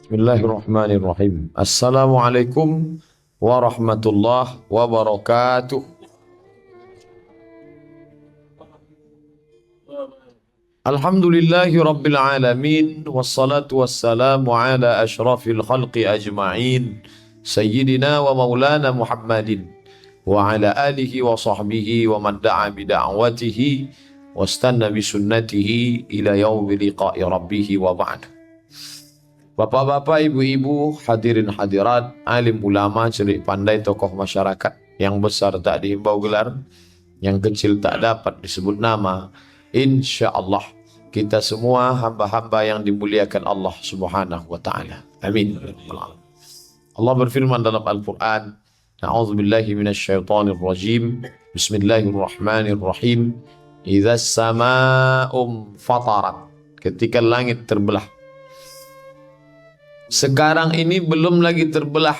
Bismillahirrahmanirrahim. Assalamualaikum warahmatullahi wabarakatuh. Alhamdulillahi rabbil alamin. Wassalatu wassalamu ala ashrafil khalqi ajma'in. Sayyidina wa maulana Muhammadin. Wa ala alihi wa sahbihi wa man da'a bida'watihi. Wastanna bisunnatihi ila yaumi liqa'i rabbihi wa ba'du. Bapak-bapak, ibu-ibu, hadirin hadirat, alim ulama, cerik pandai, tokoh masyarakat, yang besar tak dihimbau gelar, yang kecil tak dapat disebut nama. Insya Allah kita semua hamba-hamba yang dimuliakan Allah Subhanahu wa taala. Amin. Allah berfirman dalam Al-Qur'an, A'udzubillahi minasyaitonir rajim. Bismillahirrahmanirrahim. Idza as-samaa'u fatarat. Ketika langit terbelah. Sekarang ini belum lagi terbelah,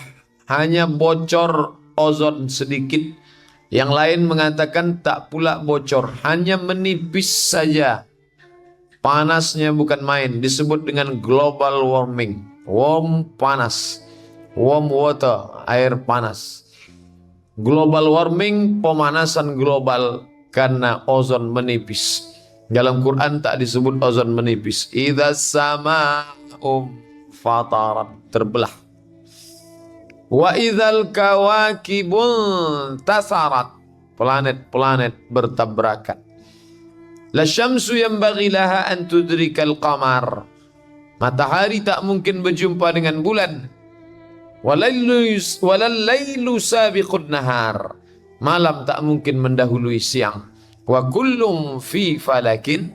hanya bocor ozon sedikit. Yang lain mengatakan tak pula bocor, hanya menipis saja. Panasnya bukan main, disebut dengan global warming. Warm panas, warm water, air panas. Global warming, pemanasan global karena ozon menipis. Dalam Quran tak disebut ozon menipis. Idza sama'u fatarat, terbelah. Wa idzal kawakibun tasarat, planet-planet bertabrakan. La syamsu yanbaghi laha an tudrikal qamar, matahari tak mungkin berjumpa dengan bulan. Walal lailu sabiqun nahar, malam tak mungkin mendahului siang. Wa kullum fi falakin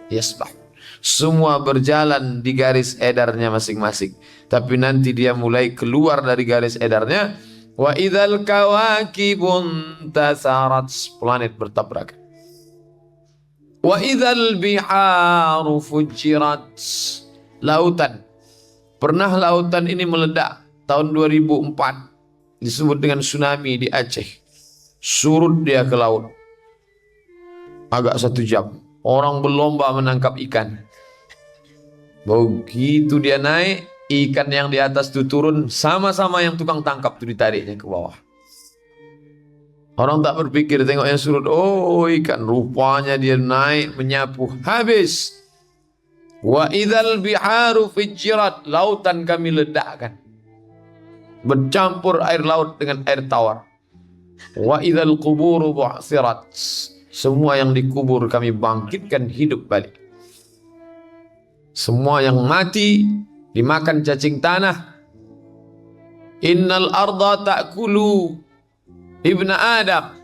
yasbah, semua berjalan di garis edarnya masing-masing. Tapi nanti dia mulai keluar dari garis edarnya. Wa idzal kawakibun tasarat, planet bertabrakan. Wa idzal biharu fujirat, lautan. Pernah lautan ini meledak tahun 2004, disebut dengan tsunami di Aceh. Surut dia ke laut agak 1 jam. Orang berlomba menangkap ikan. Begitu dia naik, ikan yang di atas itu turun, sama-sama yang tukang tangkap itu ditariknya ke bawah. Orang tak berpikir, tengok yang surut, oh ikan, rupanya dia naik menyapu, habis. Wa idzal biharu fujirat, lautan kami ledakkan, bercampur air laut dengan air tawar. Wa idzal quburu bu'thirat, semua yang dikubur kami bangkitkan hidup balik. Semua yang mati dimakan cacing tanah. Innal arda ta'kulu ibna Adam,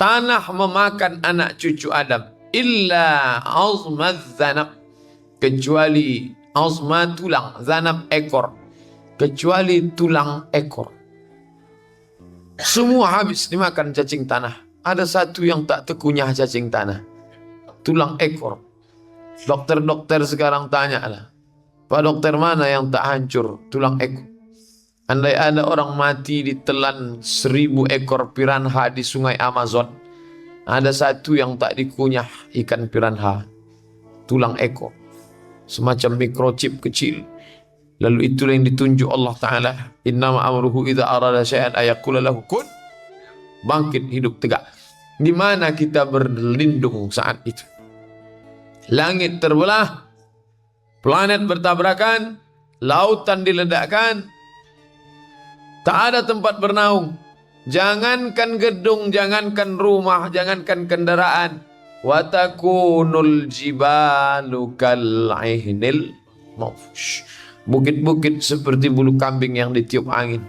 tanah memakan anak cucu Adam. Illa azmaz zanab, kecuali azma tulang, zanab ekor, kecuali tulang ekor. Semua habis dimakan cacing tanah. Ada satu yang tak terkunyah cacing tanah, tulang ekor. Dokter-dokter sekarang tanya lah, Pak dokter, mana yang tak hancur? Tulang ekor. Andai ada orang mati ditelan 1000 ekor piranha di sungai Amazon, ada satu yang tak dikunyah ikan piranha, tulang ekor. Semacam mikrochip kecil. Lalu itulah yang ditunjuk Allah Ta'ala. Innama amruhu idza arada syai'an ayaqula lahu kun. Bangkit hidup tegak. Di mana kita berlindung saat itu? Langit terbelah, planet bertabrakan, lautan diledakkan, tak ada tempat bernaung. Jangankan gedung, jangankan rumah, jangankan kendaraan. Wa takunul jibalu kal'ihnil mawfush, bukit-bukit seperti bulu kambing yang ditiup angin.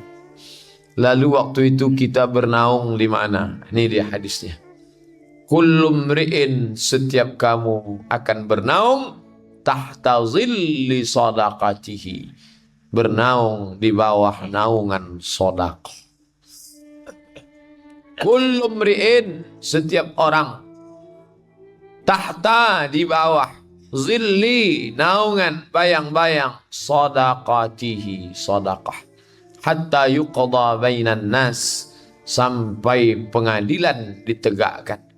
Lalu waktu itu kita bernaung di mana? Ini dia hadisnya. Kullu mri'in, setiap kamu akan bernaung tahta zilli sadaqatihi, bernaung di bawah naungan sedekah. Kullu mri'in, setiap orang, tahta, di bawah, zilli, naungan, bayang-bayang, sadaqatihi, sedekah. Hatta yuqda bainan nas, sampai pengadilan ditegakkan.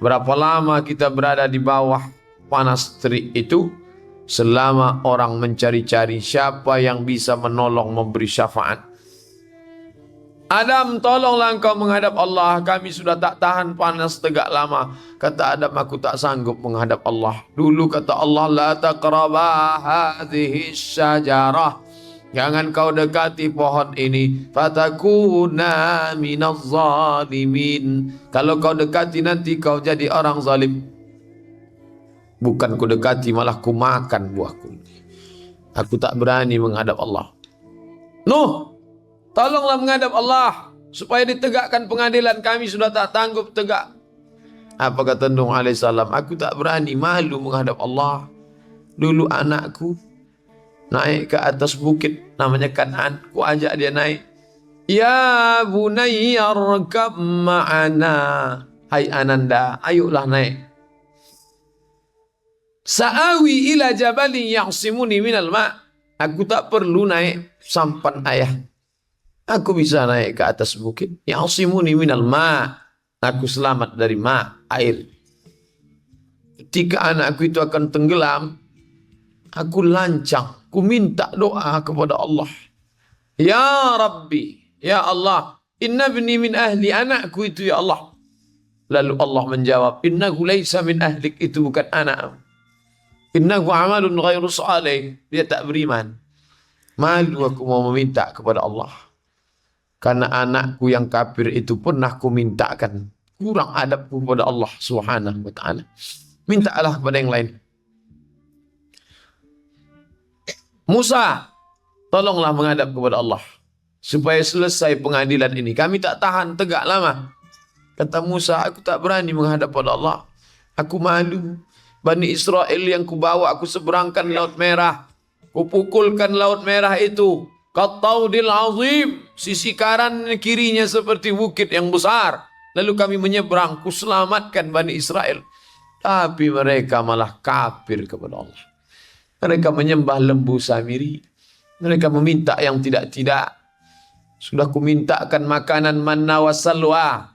Berapa lama kita berada di bawah panas terik itu? selama orang mencari-cari siapa yang bisa menolong memberi syafaat. Adam, tolonglah engkau menghadap Allah. Kami sudah tak tahan panas tegak lama. Kata Adam, aku tak sanggup menghadap Allah. Dulu kata Allah, la taqrabah hadhihi syajarah. Jangan kau dekati pohon ini. Fatakuna minaz zalimin. Kalau kau dekati nanti kau jadi orang zalim. Bukan ku dekati, malah ku makan buahku. Aku tak berani menghadap Allah. Nuh, tolonglah menghadap Allah supaya ditegakkan pengadilan. Kami sudah tak tanggup tegak. Apa kata Nuh alaihissalam? Aku tak berani, malu menghadap Allah. Dulu anakku naik ke atas bukit namanya Kan'an, ku ajak dia naik. Ya bunayya arkab ma'ana. Hai Ananda, ayolah naik. Sa'awi ila jabalin ya'simuni minal ma'. Aku tak perlu naik sampan ayah. Aku bisa naik ke atas bukit. Ya'simuni minal ma'. Aku selamat dari air. Ketika anakku itu akan tenggelam, aku lancang. Ku minta doa kepada Allah. Ya Rabbi, ya Allah, inna bni min ahli, anakku itu ya Allah. Lalu Allah menjawab, innahu laysa min ahlik, itu bukan anak. Innahu amalun ghairu salih, dia tak beriman. Malu aku mau meminta kepada Allah. Karena anakku yang kafir itu pernah ku mintakan. Kurang adabku kepada Allah subhanahu wa ta'ala. Mintalah kepada yang lain. Musa, tolonglah menghadap kepada Allah supaya selesai pengadilan ini. Kami tak tahan tegak lama. Kata Musa, aku tak berani menghadap kepada Allah. Aku malu. Bani Israel yang kubawa, aku seberangkan Laut Merah. Kupukulkan Laut Merah itu. Qattaudil azim. Sisi kanan kirinya seperti bukit yang besar. Lalu kami menyeberang, kuselamatkan Bani Israel. Tapi mereka malah kafir kepada Allah. Mereka menyembah lembu Samiri. Mereka meminta yang tidak-tidak. Sudah kumintakan makanan manna wa salwa.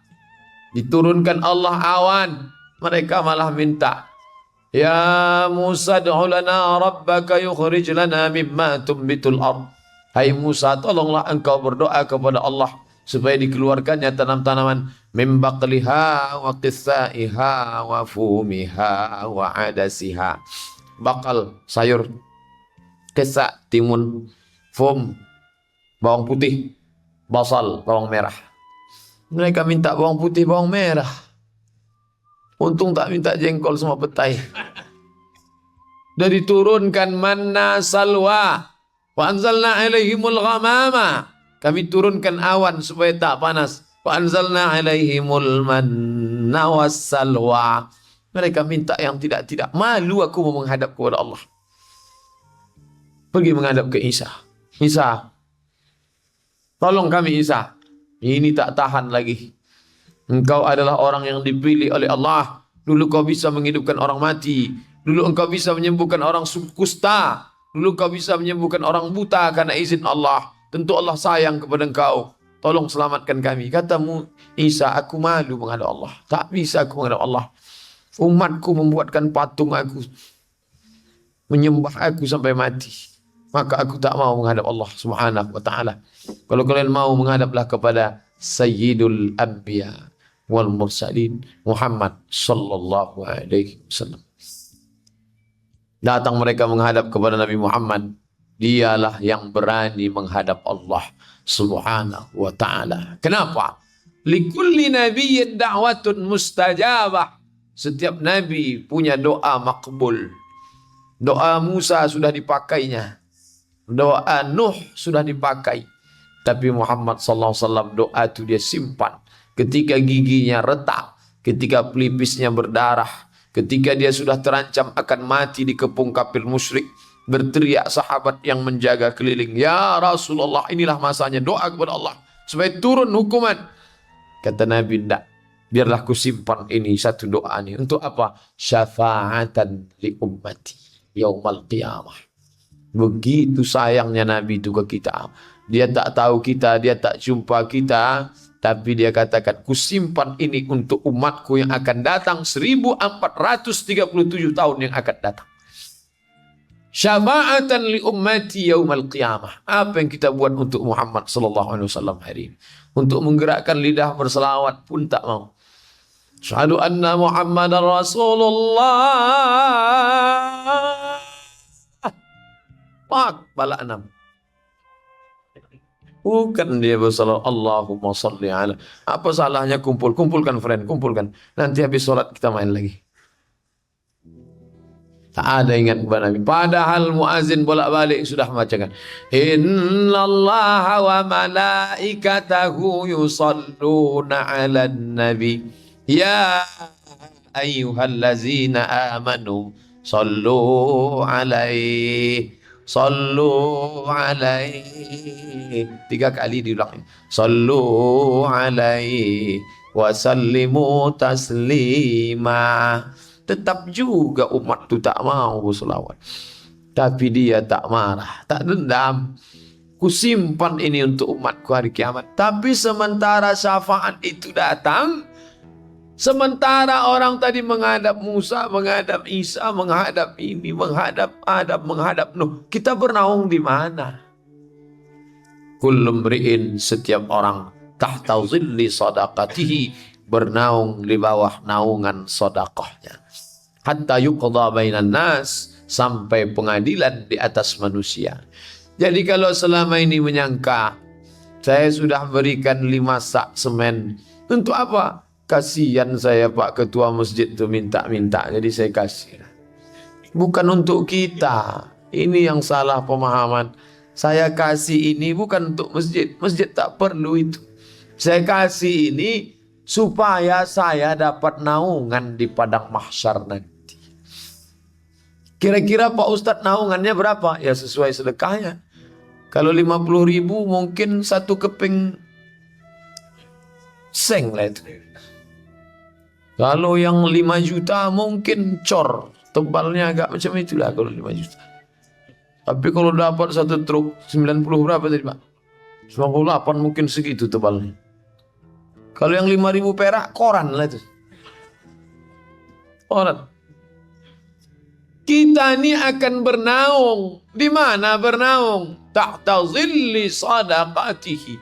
Diturunkan Allah awan. Mereka malah minta. Ya Musa du'u lana rabbaka yukhrij lana mimma tumbitul ard. Hai Musa, tolonglah engkau berdoa kepada Allah supaya dikeluarkannya tanam-tanaman min baqliha wa qithaiha wa fumiha wa adasiha. Bakal, sayur, kesak, timun, fum, bawang putih, basal, bawang merah. Mereka minta bawang putih, bawang merah. Untung tak minta jengkol semua petai. Dan diturunkan manna salwa. Wa anzalna alaihimul ghamama. Kami turunkan awan supaya tak panas. Wa anzalna alaihimul manna was salwa. Mereka minta yang tidak-tidak. Malu aku mau menghadap kepada Allah. Pergi menghadap ke Isa. Isa, tolong kami Isa. Ini tak tahan lagi. Engkau adalah orang yang dipilih oleh Allah. Dulu kau bisa menghidupkan orang mati. Dulu engkau bisa menyembuhkan orang kusta. Dulu kau bisa menyembuhkan orang buta karena izin Allah. Tentu Allah sayang kepada engkau. Tolong selamatkan kami. Katamu Isa, aku malu menghadap Allah. Tak bisa aku menghadap Allah. Umatku membuatkan patung aku, menyembah aku sampai mati. Maka aku tak mau menghadap Allah subhanahu wa ta'ala. Kalau kalian mau, menghadaplah kepada Sayyidul Anbiya wal Mursalin Muhammad sallallahu alaihi wasallam. Datang mereka menghadap kepada Nabi Muhammad. Dialah yang berani menghadap Allah subhanahu wa ta'ala. Kenapa? Likulli nabiyyin da'watun mustajabah. Setiap Nabi punya doa makbul. Doa Musa sudah dipakainya. Doa Nuh sudah dipakai. Tapi Muhammad sallallahu alaihi wasallam doa itu dia simpan. Ketika giginya retak. Ketika pelipisnya berdarah. Ketika dia sudah terancam akan mati di kepung kafir musyrik. Berteriak sahabat yang menjaga keliling. Ya Rasulullah, inilah masanya doa kepada Allah. Supaya turun hukuman. Kata Nabi, tidak. Biarlah ku simpan ini satu doa ini. Untuk apa? Syafa'atan li ummati yaumal qiyamah. Begitu sayangnya Nabi itu ke kita. Dia tak tahu kita, dia tak jumpa kita. Tapi dia katakan, ku simpan ini untuk umatku yang akan datang 1437 tahun yang akan datang. Syafa'atan li ummati yaumal qiyamah. Apa yang kita buat untuk Muhammad sallallahu alaihi wasallam hari ini? Untuk menggerakkan lidah berselawat pun tak mau. Asyhadu anna Muhammadar Rasulullah. Pak, bala 6. Bukan dia bersalat Allahumma salli ala. Apa salahnya kumpulkan friend, kumpulkan. Nanti habis sholat kita main lagi. Tak ada ingat kepada Nabi. Padahal muazin bolak-balik sudah membacakan. Innallaha wa malaikatahu yusalluna 'alan nabi. Ya ayyuhallazina amanu sallu 'alaihi. Sallu 'alaihi. 3 kali diulang. Sallu 'alaihi wa sallimu taslima. Tetap juga umat itu tak mau berselawat. Tapi dia tak marah, tak dendam. Kusimpan ini untuk umatku hari kiamat. Tapi sementara syafaat itu datang, sementara orang tadi menghadap Musa, menghadap Isa, menghadap ini, menghadap Adam, menghadap Nuh. Kita bernaung di mana? Kullu mri'in, setiap orang, tahta zilli sadaqatihi, bernaung di bawah naungan sedekahnya. Hatta yuqda bainan nas, sampai pengadilan di atas manusia. Jadi kalau selama ini menyangka saya sudah berikan 5 sak semen, untuk apa? Kasihan saya Pak Ketua Masjid itu minta-minta, jadi saya kasih. Bukan untuk kita. Ini yang salah pemahaman. Saya kasih ini bukan untuk masjid. Masjid tak perlu itu. Saya kasih ini supaya saya dapat naungan di padang mahsyar nanti. Kira-kira Pak Ustadz naungannya berapa? Ya sesuai sedekahnya. Kalau 50.000 mungkin 1 keping seng lah itu. Kalau yang 5 juta mungkin cor. Tebalnya agak macam itulah kalau 5 juta. Tapi kalau dapat 1 truk 90 berapa tadi Pak? 98 mungkin segitu tebalnya. Kalau yang 5.000 perak, koran lah itu. Koran. Kita ini akan bernaung. Di mana bernaung? Ta'ta zilli sadaqatihi.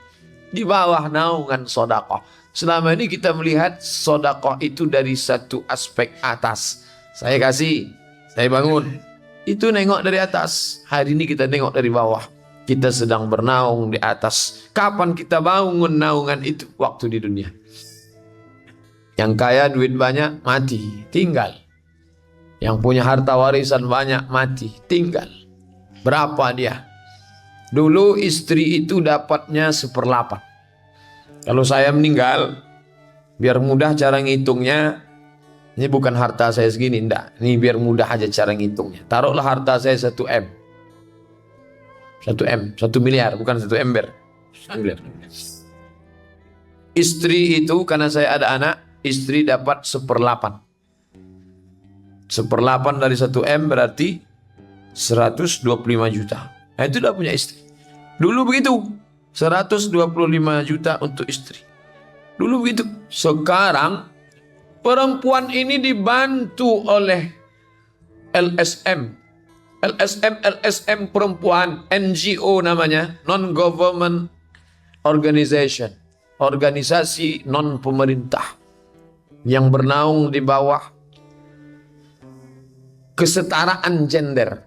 Di bawah naungan sedekah. Selama ini kita melihat sedekah itu dari satu aspek atas. Saya kasih, saya bangun. Itu nengok dari atas. Hari ini kita nengok dari bawah. Kita sedang bernaung di atas. Kapan kita bangun naungan itu? Waktu di dunia. Yang kaya duit banyak, mati, tinggal. Yang punya harta warisan banyak, mati, tinggal. Berapa dia? Dulu istri itu dapatnya 1/8. Kalau saya meninggal, biar mudah cara ngitungnya, ini bukan harta saya segini, enggak. Ini biar mudah aja cara ngitungnya. Taruhlah harta saya 1 M. 1 M, 1 miliar, bukan 1 ember. 1 miliar. Istri itu, karena saya ada anak, istri dapat 1/8. 1/8 dari 1 M berarti 125 juta. Nah itu udah punya istri. Dulu begitu, 125 juta untuk istri. Dulu begitu. Sekarang, perempuan ini dibantu oleh LSM. LSM perempuan, NGO namanya, non-government organization, organisasi non-pemerintah yang bernaung di bawah kesetaraan gender.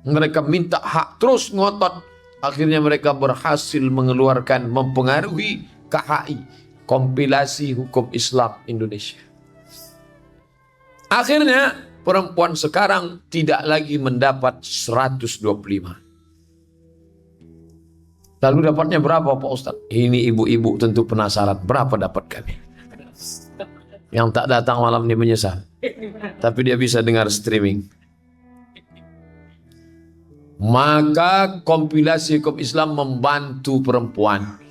Mereka minta hak, terus ngotot. Akhirnya mereka berhasil mengeluarkan, mempengaruhi KHI, Kompilasi Hukum Islam Indonesia. Akhirnya perempuan sekarang tidak lagi mendapat 125. Lalu dapatnya berapa Pak Ustadz? Ini ibu-ibu tentu penasaran. Berapa dapat kami? Yang tak datang malam ini menyesal. Tapi dia bisa dengar streaming. Maka kompilasi hukum Islam membantu perempuan.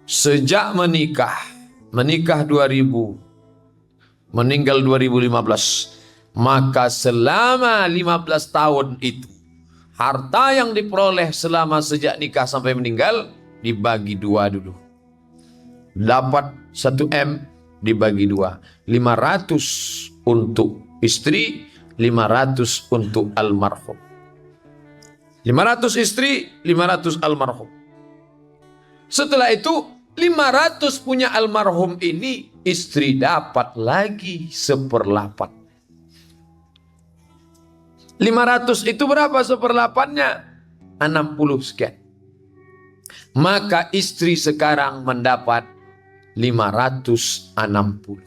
Sejak menikah 2000, meninggal 2015. Maka selama 15 tahun itu, harta yang diperoleh selama sejak nikah sampai meninggal dibagi 2 dulu. Dapat 1 M dibagi 2. 500 untuk istri, 500 untuk almarhum. 500 istri, 500 almarhum. Setelah itu 500 punya almarhum ini, istri dapat lagi 1/8. 500 itu berapa 1/8-nya? 60 sekian. Maka istri sekarang mendapat 560.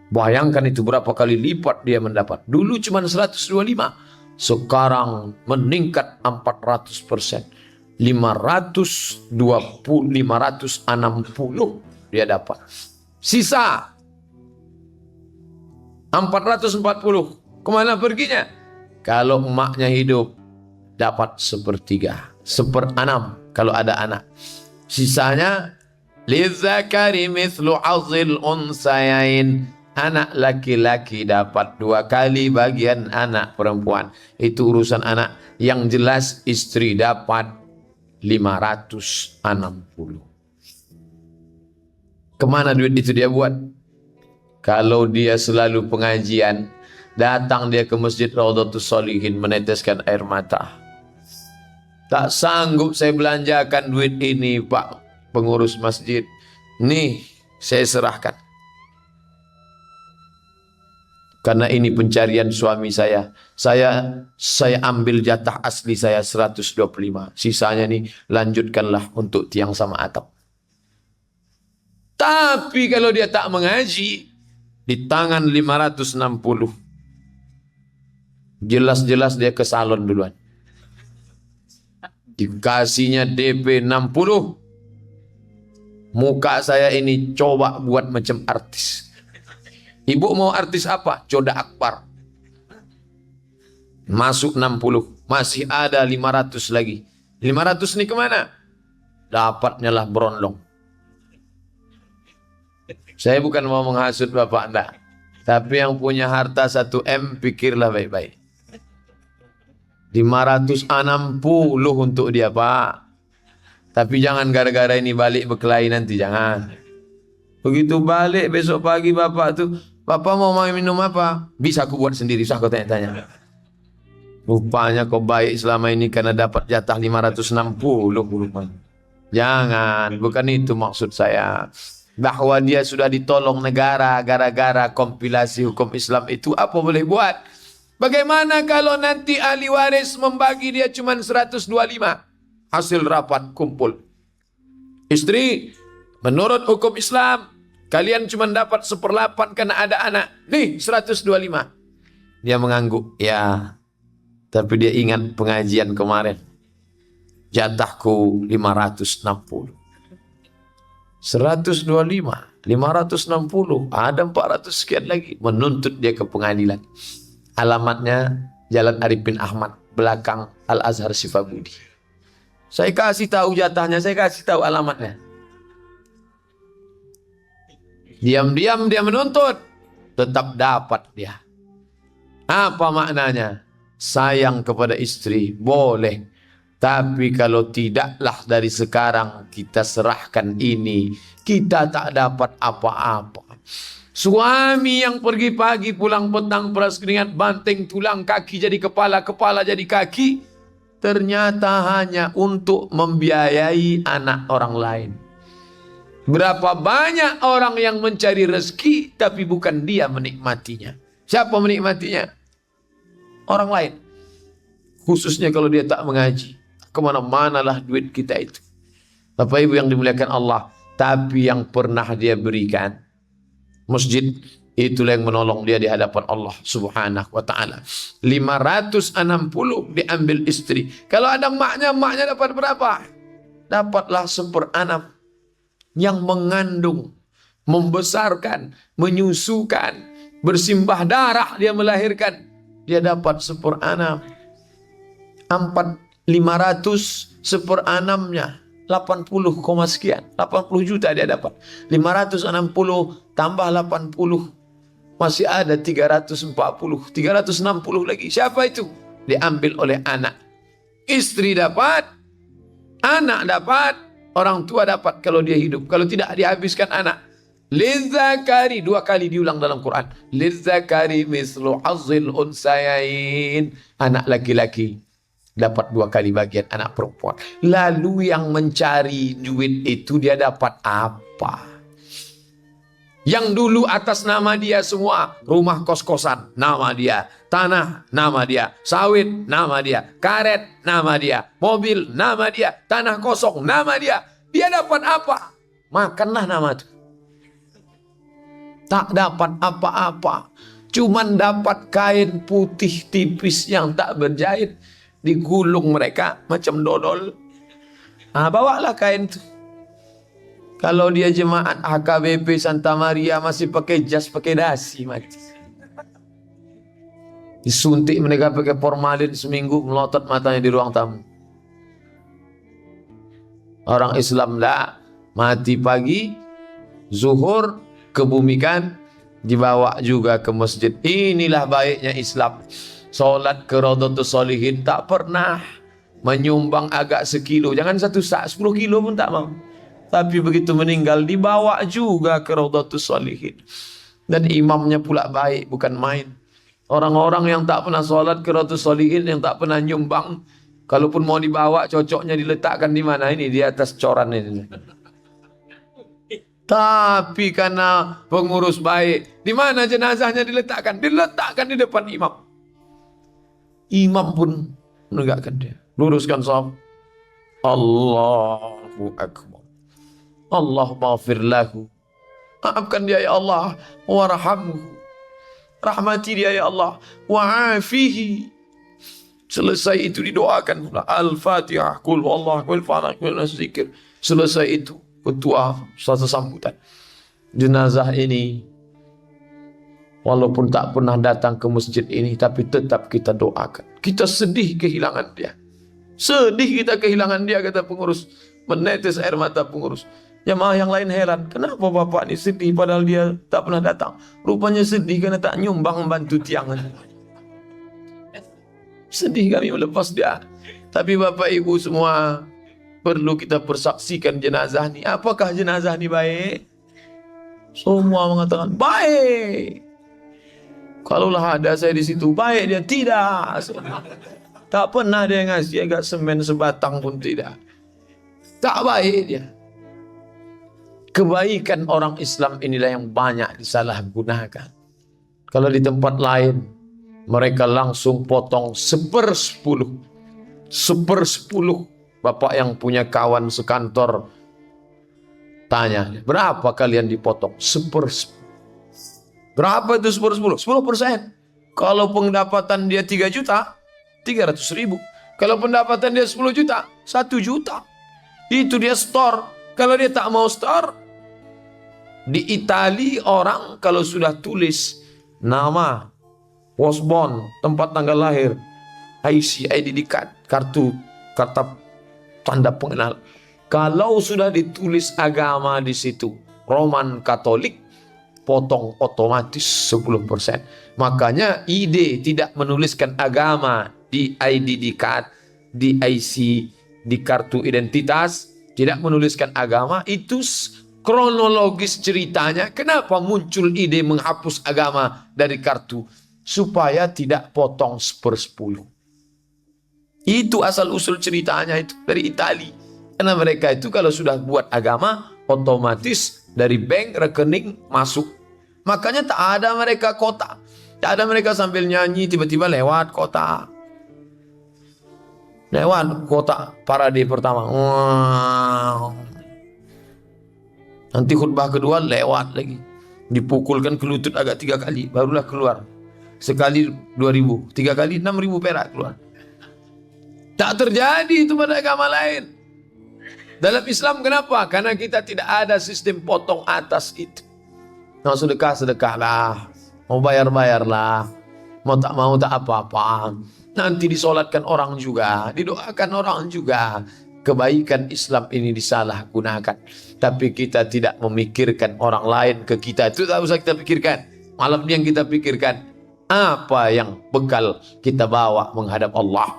Bayangkan itu berapa kali lipat dia mendapat. Dulu cuma 125. Sekarang meningkat 400%. 560 dia dapat. Sisa 440. Kemana perginya? Kalau emaknya hidup, dapat 1/3. 1/6 kalau ada anak. Sisanya lidzakari mithlu azil unsayain. Anak laki-laki dapat 2 kali bagian anak perempuan. Itu urusan anak. Yang jelas istri dapat 560. Kemana duit itu dia buat? Kalau dia selalu pengajian, datang dia ke masjid Raudhatus Shalihin meneteskan air mata. Tak sanggup saya belanjakan duit ini, Pak pengurus masjid. Nih, saya serahkan. Karena ini pencarian suami saya. Saya ambil jatah asli saya 125. Sisanya nih lanjutkanlah untuk tiang sama atap. Tapi kalau dia tak mengaji, di tangan 560. Jelas-jelas dia ke salon duluan. Dikasihnya DP 60. Muka saya ini coba buat macam artis. Ibu mau artis apa? Coda Akbar. Masuk 60. Masih ada 500 lagi. 500 ini kemana? Dapatnya lah berondong. Saya bukan mau menghasut Bapak Anda. Tapi yang punya harta 1M, pikirlah baik-baik. 560 untuk dia, Pak. Tapi jangan gara-gara ini balik berkelahi nanti, jangan. Begitu balik besok pagi Bapak tuh, Bapak mau minum apa? Bisa aku buat sendiri, usah kau tanya-tanya. Rupanya kau baik selama ini karena dapat jatah 560 rupanya. Jangan, bukan itu maksud saya. Bahwa dia sudah ditolong negara gara-gara kompilasi hukum Islam itu, apa boleh buat? Bagaimana kalau nanti ahli waris membagi dia cuma 125? Hasil rapat kumpul. Istri, menurut hukum Islam, kalian cuma dapat 1/8 karena ada anak. Nih 125. Dia mengangguk. Ya, tapi dia ingat pengajian kemarin. Jatahku 560. 125, 560, ada 400 sekian lagi. Menuntut dia ke pengadilan. Alamatnya Jalan Arifin Ahmad, belakang Al-Azhar Sifabudi. Saya kasih tahu jatahnya, saya kasih tahu alamatnya. Diam-diam dia menuntut, tetap dapat dia. Apa maknanya? Sayang kepada istri, boleh. Tapi kalau tidaklah dari sekarang kita serahkan ini, kita tak dapat apa-apa. Suami yang pergi pagi pulang petang peras keringat, banting tulang, kaki jadi kepala, kepala jadi kaki, ternyata hanya untuk membiayai anak orang lain. Berapa banyak orang yang mencari rezeki tapi bukan dia menikmatinya. Siapa menikmatinya? Orang lain. Khususnya kalau dia tak mengaji. Kemana-manalah duit kita itu. Bapak Ibu yang dimuliakan Allah. Tapi yang pernah dia berikan, masjid, itulah yang menolong dia di hadapan Allah Subhanahu wa ta'ala. 560 diambil istri. Kalau ada maknya dapat berapa? Dapatlah 1/6. Yang mengandung, membesarkan, menyusukan, bersimbah darah dia melahirkan. Dia dapat 1/6. 500 1/6-nya 80, sekian, 80 juta dia dapat. 560 tambah 80, masih ada 340, 360 lagi. Siapa itu? Diambil oleh anak. Istri dapat, anak dapat, orang tua dapat kalau dia hidup. Kalau tidak, dihabiskan anak. Lidzakari, 2 kali diulang dalam Quran. Lidzakari mislu hazzil unsayain. Anak laki-laki dapat 2 kali bagian anak perempuan. Lalu yang mencari duit itu dia dapat apa? Yang dulu atas nama dia semua, rumah kos-kosan, nama dia, tanah, nama dia, sawit, nama dia, karet, nama dia, mobil, nama dia, tanah kosong, nama dia. Dia dapat apa? Makanlah nama itu. Tak dapat apa-apa. Cuman dapat kain putih tipis yang tak berjahit. Digulung mereka macam dodol. Bawalah kain itu. Kalau dia jemaat HKBP Santa Maria masih pakai jas, pakai dasi mati. Disuntik mereka pakai formalin seminggu, melotot matanya di ruang tamu. Orang Islam dah mati pagi, zuhur, kebumikan, dibawa juga ke masjid. Inilah baiknya Islam. Solat ke Raudhatus Shalihin tak pernah menyumbang agak sekilo. Jangan 1 sak, 10 kilo pun tak mau. Tapi begitu meninggal dibawa juga ke Raudhatus Shalihin. Dan imamnya pula baik, bukan main. Orang-orang yang tak pernah sholat ke Raudhatus Shalihin, yang tak pernah nyumbang, kalaupun mau dibawa cocoknya diletakkan di mana? Ini di atas coran ini. Tapi karena pengurus baik, di mana jenazahnya diletakkan? Diletakkan di depan imam. Imam pun menegakkan dia. Luruskan sahab. Allahu Akbar. Allahumma ghafir lahu. Maafkan dia ya Allah. Warhamhu. Rahmati dia ya Allah. Wa'afihi. Selesai itu didoakan pula. Al-Fatihah. Qul wallahu qul falaq qul zikir. Selesai itu ketua suatu sambutan. Jenazah ini walaupun tak pernah datang ke masjid ini, tapi tetap kita doakan. Kita sedih kehilangan dia. Sedih kita kehilangan dia, kata pengurus. Menetes air mata pengurus. Jemaah yang lain heran, kenapa bapak ini sedih padahal dia tak pernah datang? Rupanya sedih karena tak nyumbang membantu tiangan. Sedih kami melepas dia. Tapi bapak ibu semua, perlu kita persaksikan jenazah ini. Apakah jenazah ini baik? Semua mengatakan baik. Kalaulah ada saya di situ, baik dia. Tidak. Tak pernah dia ngasih agak semen sebatang pun tidak. Tak baik dia. Kebaikan orang Islam inilah yang banyak disalahgunakan. Kalau di tempat lain, mereka langsung potong 1/10. 1/10. Bapak yang punya kawan sekantor tanya, berapa kalian dipotong? 1/10. Berapa itu 1/10? 10%. Kalau pendapatan dia 3 juta, 300.000. Kalau pendapatan dia 10 juta, 1 juta. Itu dia store. Kalau dia tak mau store, di Itali orang kalau sudah tulis nama, wasbon, tempat tanggal lahir, IC, ID card, kartu tanda pengenal. Kalau sudah ditulis agama di situ, Roman Katolik, potong otomatis 10%. Makanya ID tidak menuliskan agama di ID card, di IC, di kartu identitas, tidak menuliskan agama, itu kronologis ceritanya. Kenapa muncul ide menghapus agama dari kartu? Supaya tidak potong 1/10. Itu asal usul ceritanya itu dari Itali. Karena mereka itu kalau sudah buat agama, otomatis dari bank rekening masuk. Makanya tak ada mereka kota. Tak ada mereka sambil nyanyi tiba-tiba lewat kota. Lewat kota parade pertama. Wow. Nanti khutbah kedua lewat lagi. Dipukulkan ke lutut agak 3 kali. Barulah keluar. Sekali 2.000. 3 kali 6.000 perak keluar. Tak terjadi itu pada agama lain. Dalam Islam kenapa? Karena kita tidak ada sistem potong atas itu. Mau sedekah, sedekahlah. Mau bayar, bayarlah. Mau tak apa-apa. Nanti disolatkan orang juga. Didoakan orang juga. Kebaikan Islam ini disalahgunakan. Tapi kita tidak memikirkan orang lain ke kita. Itu tak usah kita pikirkan. Malam ini yang kita pikirkan, apa yang bekal kita bawa menghadap Allah.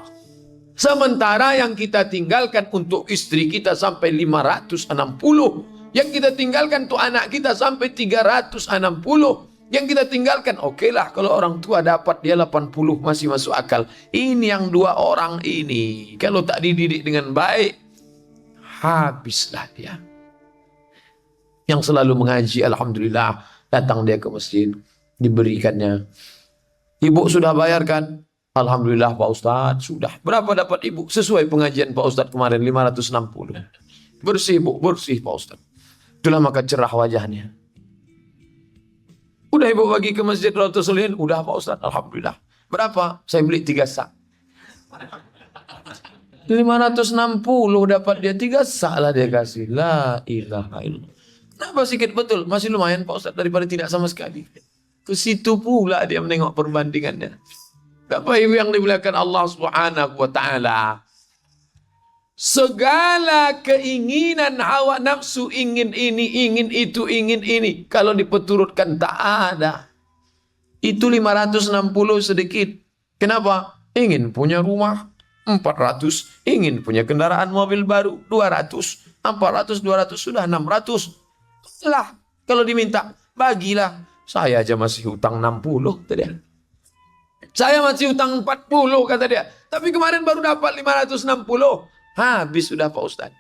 Sementara yang kita tinggalkan untuk istri kita sampai 560. Yang kita tinggalkan untuk anak kita sampai 360. Yang kita tinggalkan, oke lah kalau orang tua dapat dia 80 masih masuk akal. Ini yang 2 orang ini, kalau tak dididik dengan baik, habislah dia. Yang selalu mengaji, alhamdulillah, datang dia ke masjid, diberikannya. Ibu sudah bayarkan? Alhamdulillah Pak Ustadz, sudah. Berapa dapat ibu? Sesuai pengajian Pak Ustadz kemarin, 560. Bersih bu, bersih Pak Ustadz. Itulah maka cerah wajahnya. Udah ibu bagi ke masjid Raudhatul Sholihin? Udah Pak Ustadz, alhamdulillah. Berapa? Saya beli 3 sak. 560 dapat dia 3 sak lah dia kasih. La ilaha illallah. Kenapa sikit betul? Masih lumayan Pak Ustadz daripada tidak sama sekali. Ke situ pula dia menengok perbandingannya. Bapak Ibu yang dimuliakan Allah Subhanahu wa taala. Segala keinginan hawa nafsu, ingin ini, ingin itu, ingin ini, kalau dipeturutkan tak ada. Itu 560 sedikit. Kenapa? Ingin punya rumah 400, ingin punya kendaraan mobil baru 200, 400, 200 sudah 600. Lah, kalau diminta bagilah. Saya aja masih hutang 60 kata dia. Saya masih hutang 40 kata dia. Tapi kemarin baru dapat 560. Habis sudah Pak Ustadz.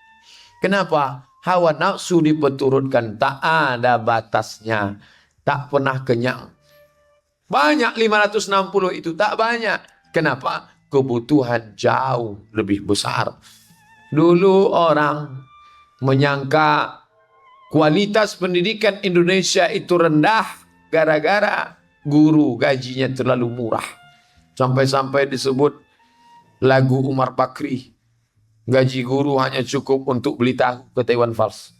Kenapa? Hawa nafsu dipeturutkan, tak ada batasnya. Tak pernah kenyang. Banyak 560 itu, tak banyak. Kenapa? Kebutuhan jauh lebih besar. Dulu orang menyangka kualitas pendidikan Indonesia itu rendah gara-gara guru gajinya terlalu murah. Sampai-sampai disebut lagu Umar Bakri. Gaji guru hanya cukup untuk beli tahu ke Taiwan Fals.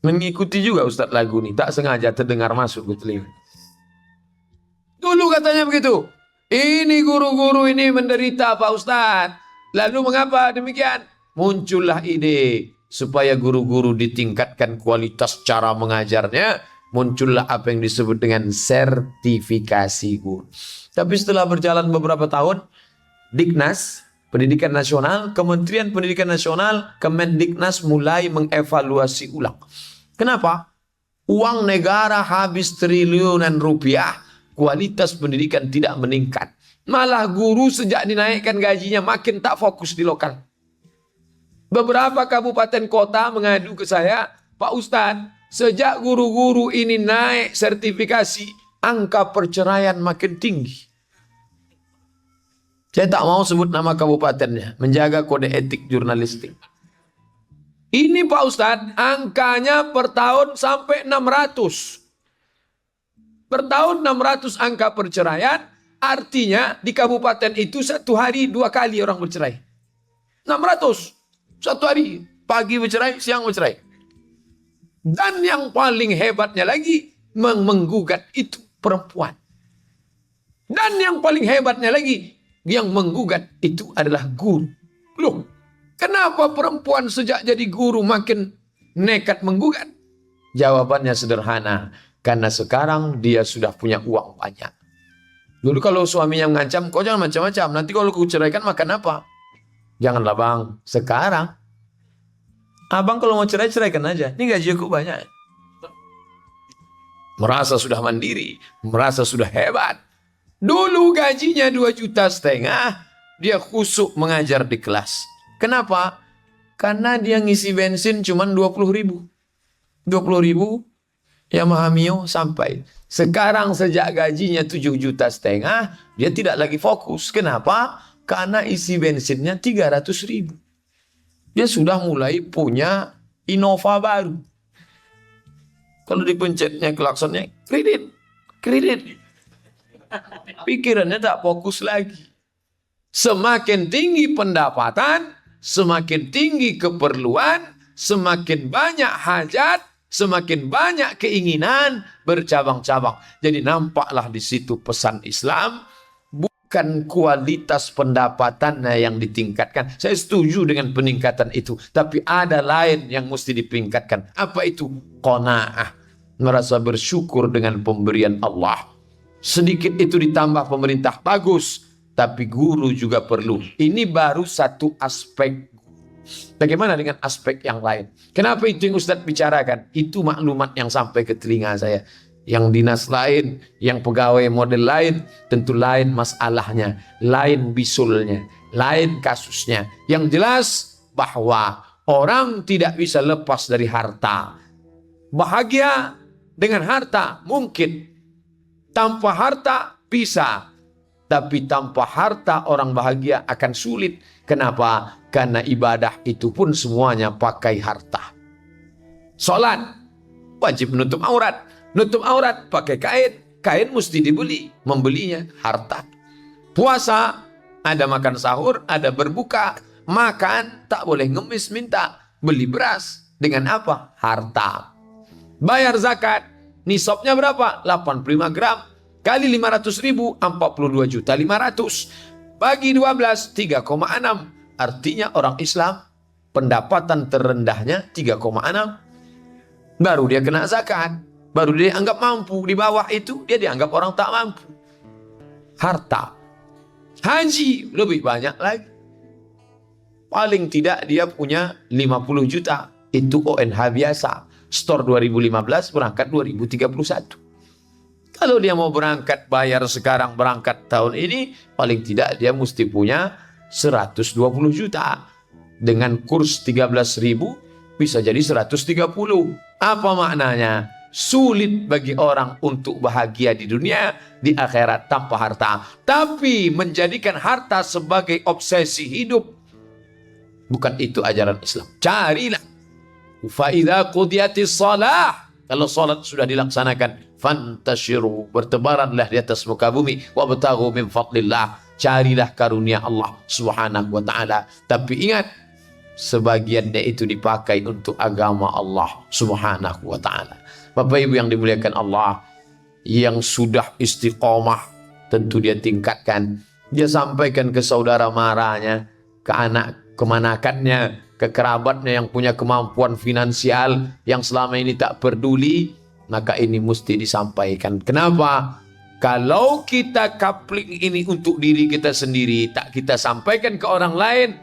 Mengikuti juga Ustadz lagu ini. Tak sengaja terdengar masuk ke telinga. Dulu katanya begitu. Ini guru-guru ini menderita Pak Ustadz. Lalu mengapa demikian? Muncullah ide supaya guru-guru ditingkatkan kualitas cara mengajarnya. Muncullah apa yang disebut dengan sertifikasi guru. Tapi setelah berjalan beberapa tahun, Diknas Pendidikan Nasional, Kementerian Pendidikan Nasional, Kemendiknas mulai mengevaluasi ulang. Kenapa? Uang negara habis triliunan rupiah, kualitas pendidikan tidak meningkat. Malah guru sejak dinaikkan gajinya makin tak fokus di lokal. Beberapa kabupaten kota mengadu ke saya, Pak Ustadz, sejak guru-guru ini naik sertifikasi, angka perceraian makin tinggi. Saya tak mau sebut nama kabupatennya, menjaga kode etik jurnalistik. Ini Pak Ustadz, angkanya per tahun sampai 600. Per tahun 600 angka perceraian, artinya di kabupaten itu satu hari 2 kali orang bercerai. 600, satu hari, pagi bercerai, siang bercerai. Dan yang paling hebatnya lagi, menggugat itu perempuan. Dan yang paling hebatnya lagi, yang menggugat itu adalah guru. Loh, kenapa perempuan sejak jadi guru makin nekat menggugat? Jawabannya sederhana. Karena sekarang dia sudah punya uang banyak. Dulu kalau suaminya mengancam, kau jangan macam-macam. Nanti kalau aku ceraikan makan apa? Janganlah bang. Sekarang, abang kalau mau cerai, ceraikan aja. Ini gaji aku banyak. Merasa sudah mandiri. Merasa sudah hebat. Dulu gajinya 2,5 juta, dia khusuk mengajar di kelas. Kenapa? Karena dia ngisi bensin cuma 20.000. 20.000, Yamaha Mio sampai. Sekarang sejak gajinya 7,5 juta, dia tidak lagi fokus. Kenapa? Karena isi bensinnya 300.000. Dia sudah mulai punya Innova baru. Kalau dipencetnya klaksonnya, kredit, kredit. Pikirannya tak fokus lagi. Semakin tinggi pendapatan, semakin tinggi keperluan, semakin banyak hajat, semakin banyak keinginan bercabang-cabang. Jadi nampaklah di situ pesan Islam, bukan kualitas pendapatannya yang ditingkatkan. Saya setuju dengan peningkatan itu, tapi ada lain yang mesti ditingkatkan. Apa itu? Qanaah, merasa bersyukur dengan pemberian Allah. Sedikit itu ditambah pemerintah, bagus. Tapi guru juga perlu. Ini baru satu aspek. Bagaimana dengan aspek yang lain? Kenapa itu yang Ustadz bicarakan? Itu maklumat yang sampai ke telinga saya. yang dinas lain, yang pegawai model lain, tentu lain masalahnya, lain bisulnya, lain kasusnya. Yang jelas bahwa orang tidak bisa lepas dari harta. Bahagia dengan harta mungkin, tanpa harta bisa, tapi tanpa harta orang bahagia akan sulit. Kenapa? Karena ibadah itu pun semuanya pakai harta. Sholat wajib nutup aurat. Nutup aurat pakai kain. Kain mesti dibeli. Membelinya harta. Puasa ada makan sahur, ada berbuka. Makan tak boleh ngemis minta. Beli beras. Dengan apa? Harta. Bayar zakat. Nisabnya berapa? 85 gram. Kali 500 ribu, 42.500.000. Bagi 12, 3,6. Artinya orang Islam pendapatan terendahnya 3,6. Baru dia kena zakat. Baru dia anggap mampu. Di bawah itu dia dianggap orang tak mampu. Harta. Haji lebih banyak lagi. Paling tidak dia punya 50 juta. Itu ONH biasa. Store 2015 berangkat 2031. Kalau dia mau berangkat bayar sekarang, berangkat tahun ini, paling tidak dia mesti punya 120 juta. Dengan kurs 13.000 bisa jadi 130. Apa maknanya? Sulit bagi orang untuk bahagia di dunia, di akhirat tanpa harta. Tapi menjadikan harta sebagai obsesi hidup, bukan itu ajaran Islam. Carilah. Fa idza qudiyatis shalah, kalau salat sudah dilaksanakan, fantashiru, bertebaranlah di atas muka bumi, wabtaghu min fadlillah, carilah karunia Allah Subhanahu wa taala. Tapi ingat, sebagiannya itu dipakai untuk agama Allah Subhanahu wa taala. Bapak Ibu yang dimuliakan Allah, yang sudah istiqomah tentu dia tingkatkan. Dia sampaikan ke saudara marahnya, ke anak kemanakannya, ke kerabatnya yang punya kemampuan finansial, yang selama ini tak peduli, maka ini mesti disampaikan. Kenapa? Kalau kita coupling ini untuk diri kita sendiri, tak kita sampaikan ke orang lain,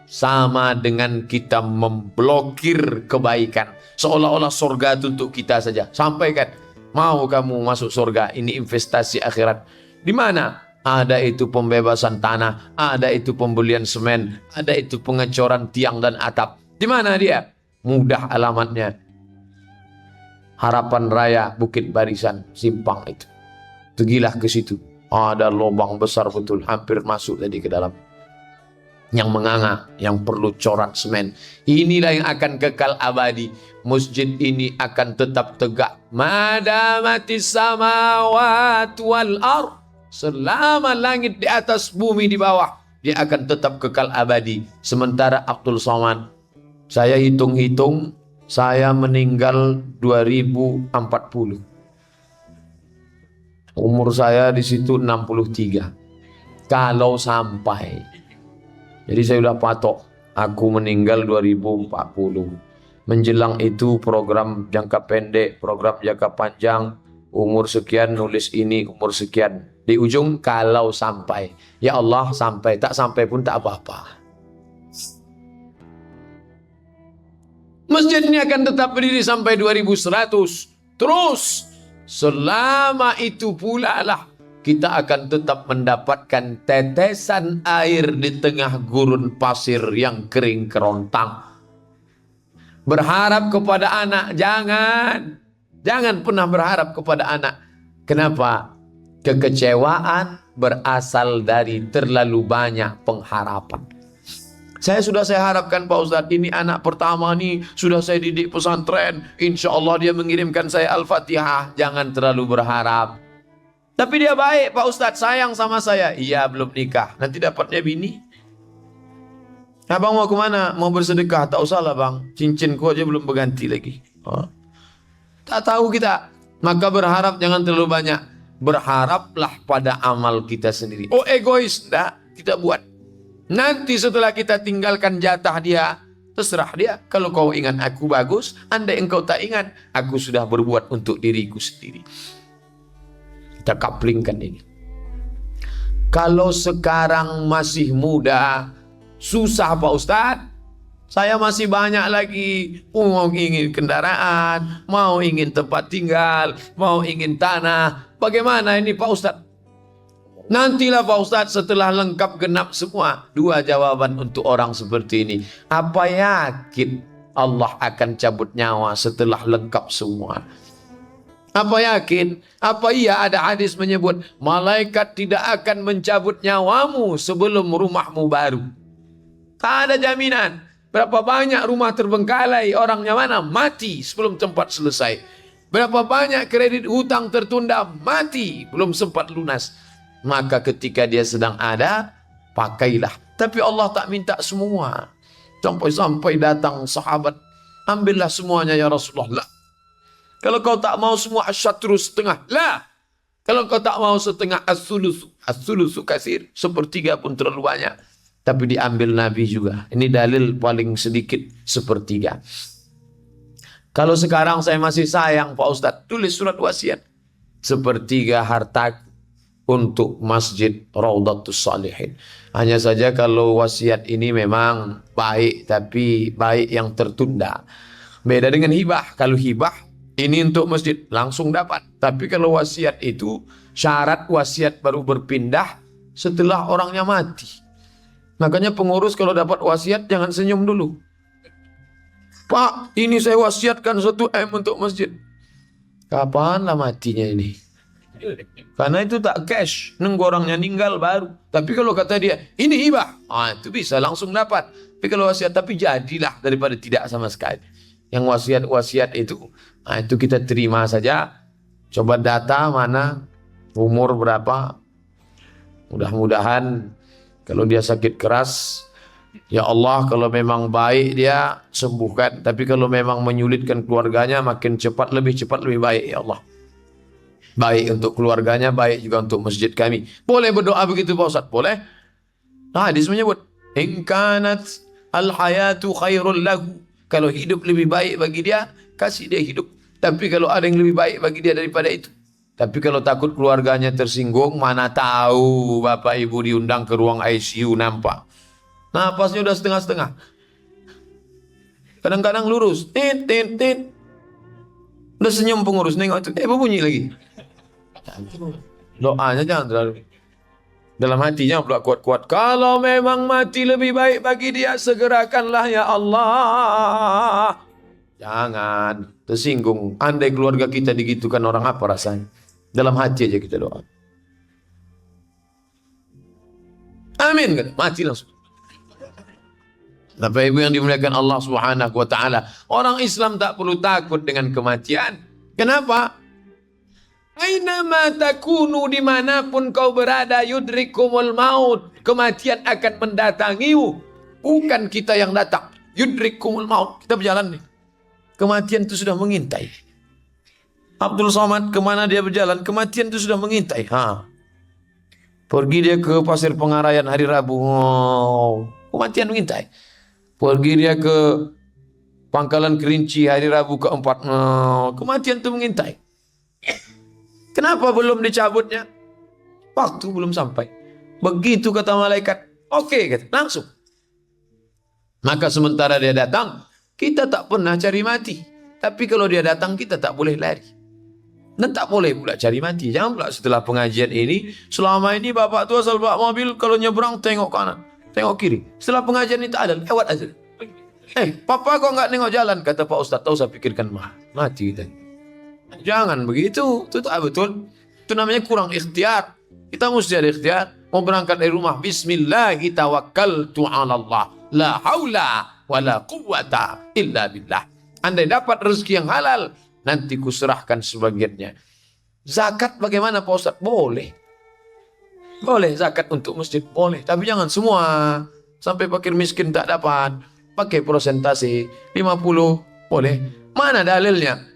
sama dengan kita memblokir kebaikan. Seolah-olah surga itu untuk kita saja. Sampaikan, mau kamu masuk surga, ini investasi akhirat. Di mana? Ada itu pembebasan tanah, ada itu pembelian semen, ada itu pengecoran tiang dan atap. Di mana dia? Mudah alamatnya. Harapan Raya Bukit Barisan Simpang itu. Pergilah ke situ. Ada lubang besar betul, hampir masuk tadi ke dalam. Yang menganga, yang perlu coran semen. Inilah yang akan kekal abadi. Masjid ini akan tetap tegak. Madamatis samawat wal ardh. Selama langit di atas, bumi di bawah, dia akan tetap kekal abadi. Sementara Abdul Somad, saya hitung-hitung, saya meninggal 2040. Umur saya di situ 63. Kalau sampai, jadi saya sudah patok, aku meninggal 2040. Menjelang itu program jangka pendek, program jangka panjang, umur sekian nulis ini, umur sekian. Di ujung kalau sampai, ya Allah sampai, tak sampai pun tak apa-apa. Masjid ini akan tetap berdiri sampai 2100. Terus selama itu pula lah kita akan tetap mendapatkan tetesan air di tengah gurun pasir yang kering kerontang. Berharap kepada anak, jangan pernah berharap kepada anak. Kenapa? Kekecewaan berasal dari terlalu banyak pengharapan. Saya harapkan Pak Ustadz, ini anak pertama nih, sudah saya didik pesantren, insya Allah dia mengirimkan saya Al-Fatihah. Jangan terlalu berharap. Tapi dia baik Pak Ustadz, sayang sama saya. Iya, belum nikah, nanti dapatnya bini. Abang mau kemana? Mau bersedekah? Tak usah lah bang, cincinku aja belum berganti lagi. Tak tahu kita. Maka berharap jangan terlalu banyak. Berharaplah pada amal kita sendiri. Oh egois, enggak, kita buat. Nanti setelah kita tinggalkan jatah dia, terserah dia. Kalau kau ingat aku bagus, andai engkau tak ingat, aku sudah berbuat untuk diriku sendiri. Kita couplingkan ini. Kalau sekarang masih muda, susah Pak Ustadz. Saya masih banyak lagi. Mau ingin kendaraan, mau ingin tempat tinggal, mau ingin tanah. Bagaimana ini Pak Ustadz? Nantilah Pak Ustadz setelah lengkap genap semua. Dua jawaban untuk orang seperti ini. Apa yakin Allah akan cabut nyawa setelah lengkap semua? Apa yakin? Apa iya ada hadis menyebut malaikat tidak akan mencabut nyawamu sebelum rumahmu baru? Tak ada jaminan. Berapa banyak rumah terbengkalai, orangnya mana? Mati sebelum tempat selesai. Berapa banyak kredit hutang tertunda, mati belum sempat lunas. Maka ketika dia sedang ada, pakailah. Tapi Allah tak minta semua. Sampai datang sahabat, ambillah semuanya ya Rasulullah. Kalau kau tak mau semua asyatru setengah, lah. Kalau kau tak mau setengah as-sulusu kasir, sepertiga pun terlalu banyak. Tapi diambil Nabi juga. Ini dalil paling sedikit sepertiga. Kalau sekarang saya masih sayang Pak Ustadz, tulis surat wasiat. Sepertiga harta untuk Masjid Raudhatus Shalihin. Hanya saja kalau wasiat ini memang baik, tapi baik yang tertunda. Beda dengan hibah. Kalau hibah, ini untuk masjid, langsung dapat. Tapi kalau wasiat itu, syarat wasiat baru berpindah setelah orangnya mati. Makanya pengurus kalau dapat wasiat, jangan senyum dulu. Pak, ini saya wasiatkan 1 M untuk masjid. Kapanlah matinya ini? Karena itu tak cash, nunggu orangnya meninggal baru. Tapi kalau kata dia, ini hibah, itu bisa langsung dapat. Tapi kalau wasiat, tapi jadilah daripada tidak sama sekali. Yang wasiat-wasiat itu kita terima saja. Coba data mana, umur berapa. Mudah-mudahan kalau dia sakit keras, ya Allah kalau memang baik dia sembuhkan. Tapi kalau memang menyulitkan keluarganya, makin cepat lebih baik ya Allah. Baik untuk keluarganya, baik juga untuk masjid kami. Boleh berdoa begitu Pak Ustaz? Boleh. Nah, hadis menyebut, in kanat al-hayatu khairul lahu. Kalau hidup lebih baik bagi dia, kasih dia hidup. Tapi kalau ada yang lebih baik bagi dia daripada itu. Tapi kalau takut keluarganya tersinggung, mana tahu Bapak Ibu diundang ke ruang ICU nampak. Napasnya udah setengah-setengah. Kadang-kadang lurus. Tit. Udah senyum pengurus, nengok itu. Bunyi lagi. Doanya jangan terlalu. Dalam hatinya pula kuat-kuat. Kalau memang mati lebih baik bagi dia, segerakanlah ya Allah. Jangan tersinggung. Andai keluarga kita digitukan orang, apa rasanya? Dalam hati aja kita doa. Amin. Mati langsung. Bapak Ibu yang dimuliakan Allah Subhanahu wa taala, orang Islam tak perlu takut dengan kematian. Kenapa? Ainama takunu, dimanapun kau berada, yudrikumul maut, kematian akan mendatangimu. Bukan kita yang datang. Yudrikumul maut, kita berjalan nih. Kematian itu sudah mengintai. Abdul Somad kemana dia berjalan, kematian itu sudah mengintai. Pergi dia ke Pasir Pengarayan hari Rabu, kematian mengintai. Pergi dia ke Pangkalan Kerinci hari Rabu keempat, kematian itu mengintai. Kenapa belum dicabutnya? Waktu belum sampai. Begitu kata malaikat, oke, kata, langsung. Maka sementara dia datang, kita tak pernah cari mati. Tapi kalau dia datang, kita tak boleh lari. Dan tak boleh pula cari mati. Jangan pula setelah pengajian ini, selama ini bapak tua asal bawa mobil, kalau nyebrang tengok kanan, tengok kiri. Setelah pengajian itu ada, lewat aja. Papa kok nggak nengok jalan? Kata Pak Ustadz, tahu saya pikirkan mati kita. Jangan begitu, itu tak betul. Itu namanya kurang ikhtiar. Kita mesti ada ikhtiar. Mau berangkat dari rumah, Bismillahi tawakkaltu ala Allah, la haula wa la quwwata illa billah. Andai dapat rezeki yang halal, nanti kuserahkan sebagiannya. Zakat bagaimana Pak Ustadz? Boleh. Boleh zakat untuk masjid, boleh. Tapi jangan semua. Sampai fakir miskin tak dapat. Pakai persentase 50, boleh. Mana dalilnya?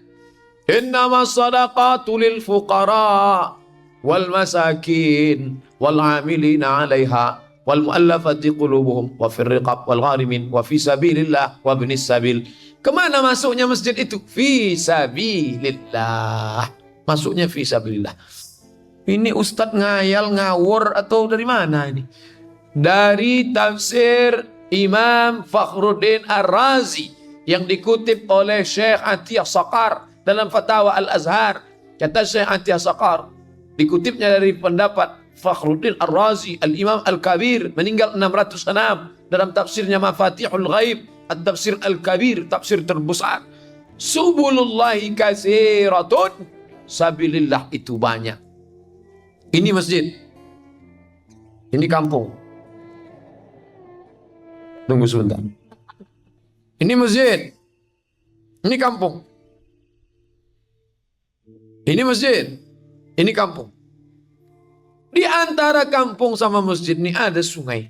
Innamas sadaqatu lil fuqara wal masakin wal amilina 'alaiha wal mu'allafati qulubuhum wa fir riqab wal gharimin wa fi sabilillah wa ibnis sabil. Kemana masuknya masjid itu? Fi sabilillah. Masuknya fi sabilillah. Ini Ustadz ngayal ngawur atau dari mana ini? Dari tafsir Imam Fakhruddin Ar-Razi yang dikutip oleh Syekh Atiyah Saqar dalam Fatwa Al-Azhar. Kata Syekh Atiyah Saqar, dikutipnya dari pendapat Fakhruddin Ar-Razi, Al-Imam Al-Kabir, meninggal 606, dalam tafsirnya Mafatihul Ghaib, At-Tafsir Al-Kabir, tafsir terbesar. Subulullahi katsiratun, sabilillah itu banyak. Ini masjid, ini kampung. Tunggu sebentar. Ini masjid, ini kampung. Ini masjid, ini kampung. Di antara kampung sama masjid ini ada sungai.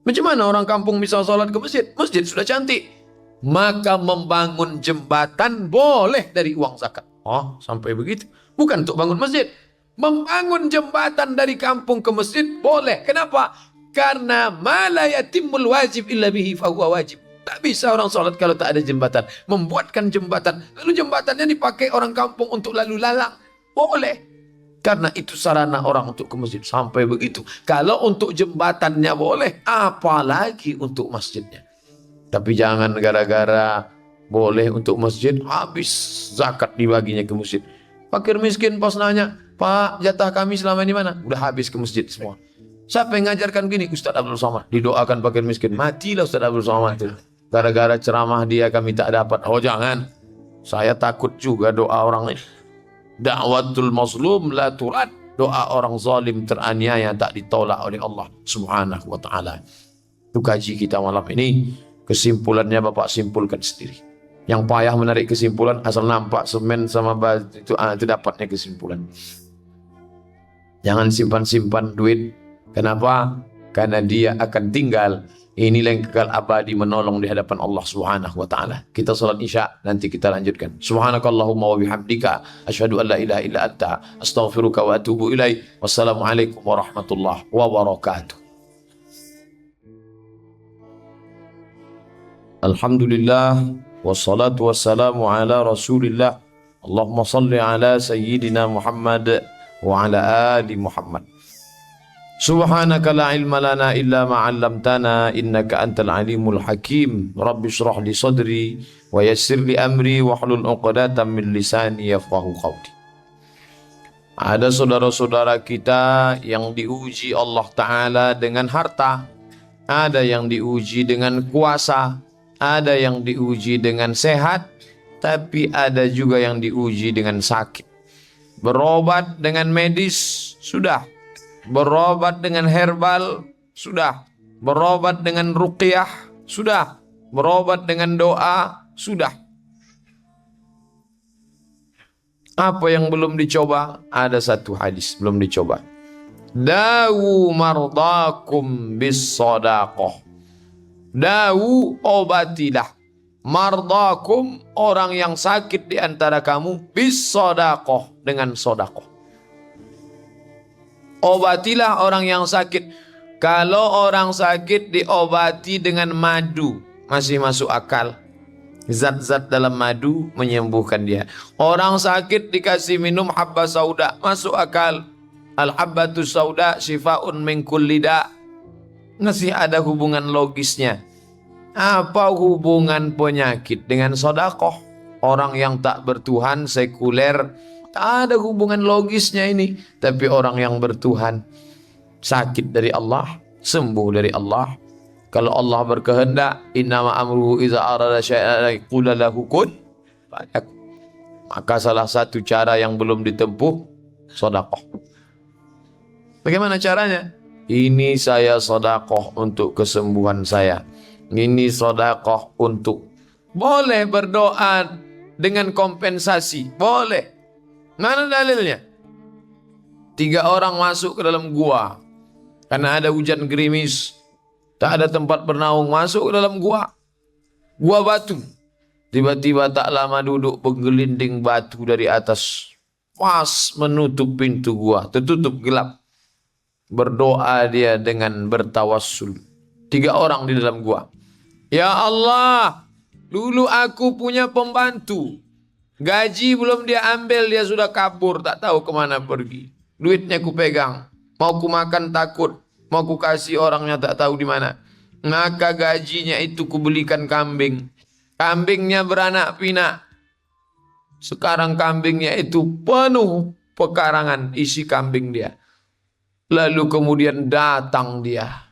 Macam mana orang kampung bisa sholat ke masjid? Masjid sudah cantik. Maka membangun jembatan boleh dari uang zakat. Oh, sampai begitu. Bukan untuk bangun masjid. Membangun jembatan dari kampung ke masjid boleh. Kenapa? Karena ma la yatimul wajib illa bihi fahuwa wajib. Tak bisa orang sholat kalau tak ada jembatan. Membuatkan jembatan. Lalu jembatannya dipakai orang kampung untuk lalu lalang. Boleh. Karena itu sarana orang untuk ke masjid. Sampai begitu. Kalau untuk jembatannya boleh, apalagi untuk masjidnya. Tapi jangan gara-gara boleh untuk masjid, habis zakat dibaginya ke masjid. Fakir miskin pas nanya, Pak, jatah kami selama ini mana? Udah habis ke masjid semua. Siapa yang ngajarkan gini? Ustaz Abdul Somad. Didoakan fakir miskin. Matilah Ustaz Abdul Somad itu. Gara-gara ceramah dia kami tak dapat. Oh jangan. Saya takut juga doa orang ini. Da'watul mazlum la turad. Doa orang zalim teraniaya tak ditolak oleh Allah Subhanahu wa ta'ala. Itu kaji kita malam ini. Kesimpulannya Bapak simpulkan sendiri. Yang payah menarik kesimpulan, asal nampak semen sama batu itu dapatnya kesimpulan. Jangan simpan-simpan duit. Kenapa? Karena dia akan tinggal. Inilah yang kekal abadi menolong di hadapan Allah Subhanahu wa ta'ala. Kita salat Isya, nanti kita lanjutkan. Subhanakallahumma wa bihamdika asyhadu an la ilaha illa anta astaghfiruka wa atubu ilaik. Wassalamualaikum warahmatullahi wabarakatuh. Alhamdulillah wassalatu wassalamu ala Rasulillah. Allahumma salli ala sayyidina Muhammad wa ala ali Muhammad. Subhanaka la ilma lana illa ma 'allamtana innaka antal alimul hakim. Rabbi shrah li sadri wa yassir li amri wahlul 'uqdatam min lisani yafqahu qawli. Ada saudara-saudara kita yang diuji Allah Ta'ala dengan harta, ada yang diuji dengan kuasa, ada yang diuji dengan sehat, tapi ada juga yang diuji dengan sakit. Berobat dengan medis, sudah. Berobat dengan herbal, sudah. Berobat dengan ruqyah, sudah. Berobat dengan doa, sudah. Apa yang belum dicoba? Ada satu hadis belum dicoba. Dawu mardakum bis sadaqah. Dawu, obatilah. Mardakum, orang yang sakit di antara kamu, bis sadaqah, dengan sedekah. Obatilah orang yang sakit. Kalau orang sakit diobati dengan madu, masih masuk akal. Zat-zat dalam madu menyembuhkan dia. Orang sakit dikasih minum habba sauda, masuk akal. Al-habbatu sauda shifaun min kulli da. Masih ada hubungan logisnya. Apa hubungan penyakit dengan sedekah? Orang yang tak bertuhan, sekuler, tak ada hubungan logisnya ini. Tapi orang yang bertuhan, sakit dari Allah, sembuh dari Allah. Kalau Allah berkehendak, innama amruhu iza arada syai'an yaqula lahu kun fayakun. Maka salah satu cara yang belum ditempuh, sedekah. Bagaimana caranya? Ini saya sedekah untuk kesembuhan saya. Ini sedekah untuk. Boleh berdoa dengan kompensasi, boleh. Mana dalilnya? 3 orang masuk ke dalam gua karena ada hujan gerimis, tak ada tempat bernaung, masuk ke dalam gua batu. Tiba-tiba tak lama duduk, penggelinding batu dari atas pas menutup pintu gua, tertutup gelap. Berdoa dia dengan bertawassul. 3 orang di dalam gua. Ya Allah, dulu aku punya pembantu, gaji belum dia ambil, dia sudah kabur, tak tahu kemana pergi. Duitnya ku pegang, mau ku makan takut, mau ku kasih orangnya tak tahu di mana. maka gajinya itu kubelikan kambing. Kambingnya beranak pinak. Sekarang kambingnya itu penuh pekarangan isi kambing dia. Lalu kemudian datang dia.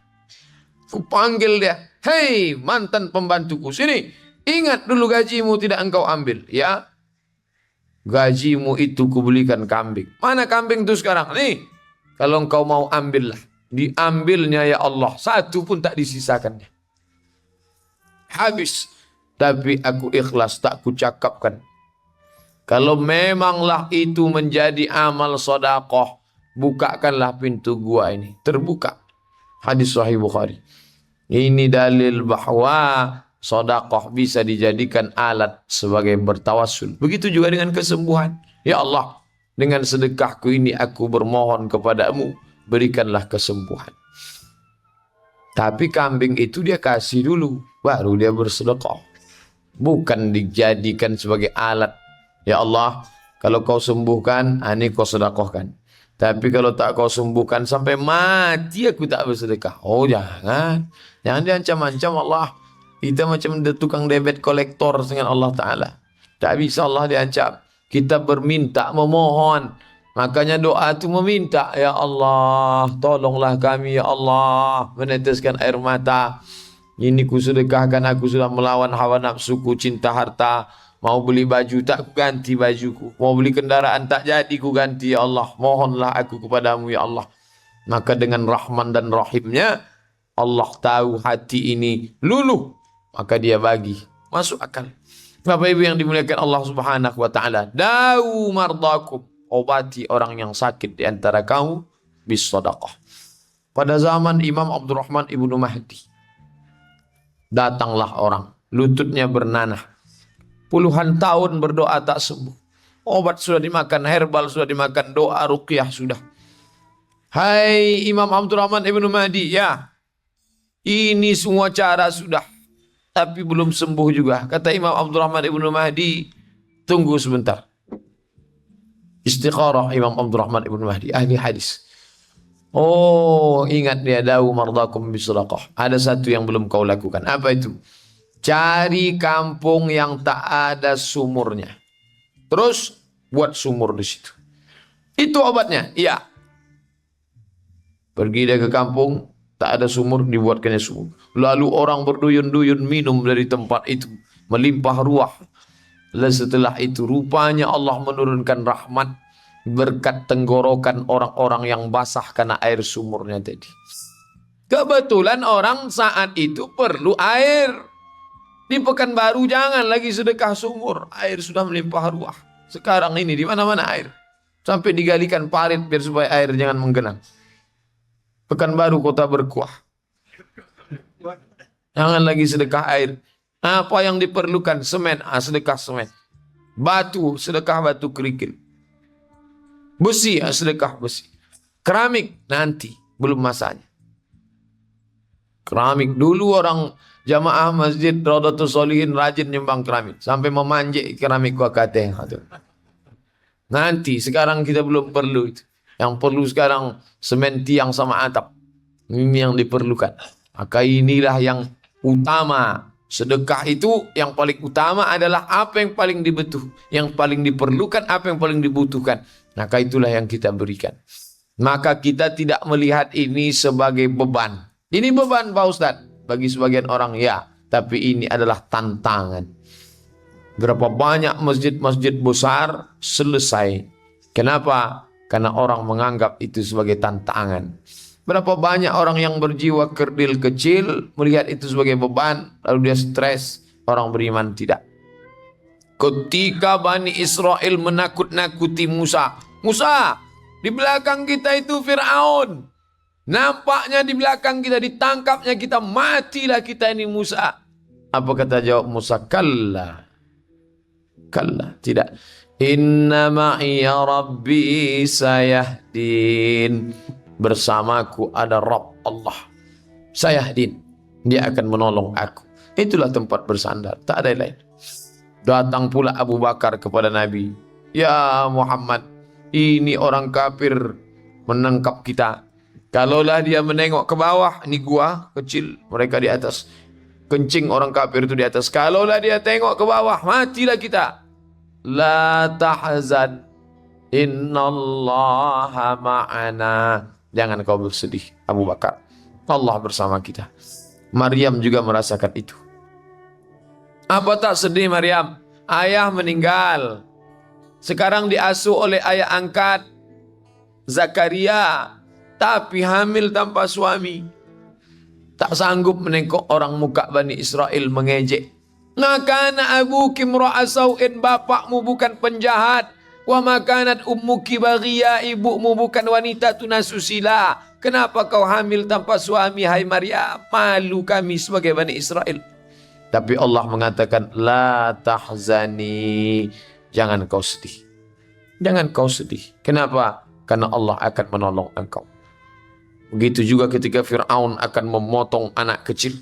Kupanggil dia. Hei mantan pembantuku, sini. Ingat dulu gajimu tidak engkau ambil. Ya. Gajimu itu kubelikan kambing. Mana kambing itu sekarang? Nih. Kalau engkau mau ambillah. Diambilnya ya Allah. Satu pun tak disisakannya. Habis. Tapi aku ikhlas tak kucakapkan. Kalau memanglah itu menjadi amal sedekah, bukakanlah pintu gua ini. Terbuka. Hadis Sahih Bukhari. Ini dalil bahwa sedekah bisa dijadikan alat sebagai bertawassul. Begitu juga dengan kesembuhan. Ya Allah, dengan sedekahku ini aku bermohon kepadamu, berikanlah kesembuhan. Tapi kambing itu dia kasih dulu, baru dia bersedekah. Bukan dijadikan sebagai alat. Ya Allah, kalau kau sembuhkan, ini kau sedekahkan. Tapi kalau tak kau sembuhkan sampai mati aku tak bersedekah. Oh jangan. Jangan diancam-ancam Allah. Kita macam tukang debit kolektor dengan Allah Ta'ala. Tak bisa Allah diancam. Kita berminta, memohon. Makanya doa itu meminta. Ya Allah, tolonglah kami ya Allah. Meneteskan air mata. Ini ku sedekahkan, aku sudah melawan hawa nafsuku, cinta harta. Mau beli baju tak ku ganti bajuku. Mau beli kendaraan tak jadi ku ganti ya Allah. Mohonlah aku kepadamu ya Allah. Maka dengan Rahman dan Rahimnya, Allah tahu hati ini luluh. Maka dia bagi. Masuk akal. Bapak Ibu yang dimuliakan Allah Subhanahu wa Ta'ala. Dawu mardakum. Obati orang yang sakit di antara kamu bis sedekah. Pada zaman Imam Abdurrahman ibnu Mahdi, datanglah orang, lututnya bernanah. Puluhan tahun berdoa tak sembuh. Obat sudah dimakan, herbal sudah dimakan, doa ruqyah sudah. Hai Imam Abdurrahman ibnu Mahdi, ya. Ini semua cara sudah, tapi belum sembuh juga. Kata Imam Abdurrahman ibnu Mahdi, tunggu sebentar. Istikharah Imam Abdurrahman ibnu Mahdi, ahli hadis. Oh, ingat dia, dawu mardakum bisedekah. Ada satu yang belum kau lakukan. Apa itu? Cari kampung yang tak ada sumurnya. Terus buat sumur di situ. Itu obatnya. Iya. Pergi dia ke kampung, tak ada sumur, dibuatkannya sumur. Lalu orang berduyun-duyun minum dari tempat itu, melimpah ruah. Lalu setelah itu rupanya Allah menurunkan rahmat berkat tenggorokan orang-orang yang basah karena air sumurnya tadi. Kebetulan orang saat itu perlu air. Di Pekanbaru jangan lagi sedekah sumur, air sudah melimpah ruah. Sekarang ini di mana-mana air. Sampai digalikan parit biar supaya air jangan menggenang. Pekanbaru kota berkuah. Jangan lagi sedekah air. Apa yang diperlukan? Semen, sedekah semen. Batu, sedekah batu kerikil. Besi, sedekah besi. Keramik, nanti, belum masanya. Keramik, dulu orang jamaah masjid Raudatul Sholihin rajin nyumbang keramik. Sampai memanjik keramik wakateh. Nanti, sekarang kita belum perlu itu. Yang perlu sekarang semen tiang sama atap. Ini yang diperlukan. Maka inilah yang utama. Sedekah itu yang paling utama adalah apa yang paling dibutuh, yang paling diperlukan, apa yang paling dibutuhkan. Maka itulah yang kita berikan. Maka kita tidak melihat ini sebagai beban. Ini beban Pak Ustadz. Bagi sebagian orang ya. Tapi ini adalah tantangan. Berapa banyak masjid-masjid besar selesai. Kenapa? Karena orang menganggap itu sebagai tantangan. Berapa banyak orang yang berjiwa kerdil kecil melihat itu sebagai beban, lalu dia stres. Orang beriman tidak. Ketika Bani Israel menakut-nakuti Musa. Musa, di belakang kita itu Fir'aun. Nampaknya di belakang kita, ditangkapnya kita, matilah kita ini Musa. Apa kata jawab Musa? Kalla. Kalla, tidak. Inna ma'iya rabbi sayahdin. Bersamaku ada Rabb Allah. Sayahdin. Dia akan menolong aku. Itulah tempat bersandar. Tak ada yang lain. Datang pula Abu Bakar kepada Nabi. Ya Muhammad, ini orang kafir menangkap kita. Kalaulah dia menengok ke bawah, ini gua kecil, mereka di atas. Kencing orang kafir itu di atas. Kalaulah dia tengok ke bawah, matilah kita. La tahzan, innallaha ma'ana. Jangan kau bersedih, Abu Bakar. Allah bersama kita. Maryam juga merasakan itu. Apa tak sedih Maryam? Ayah meninggal. Sekarang diasuh oleh ayah angkat Zakaria, tapi hamil tanpa suami. Tak sanggup menengok orang muka Bani Israel mengejek. Nakana abuki imra'a sau'in, bapakmu bukan penjahat. Wa makanat ummuki baghiya, ibumu bukan wanita tunasusila. Kenapa kau hamil tanpa suami, hai Maryam? Malu kami sebagai Bani Israel. Tapi Allah mengatakan, la tahzani, jangan kau sedih. Jangan kau sedih. Kenapa? Karena Allah akan menolong engkau. Begitu juga ketika Fir'aun akan memotong anak kecil.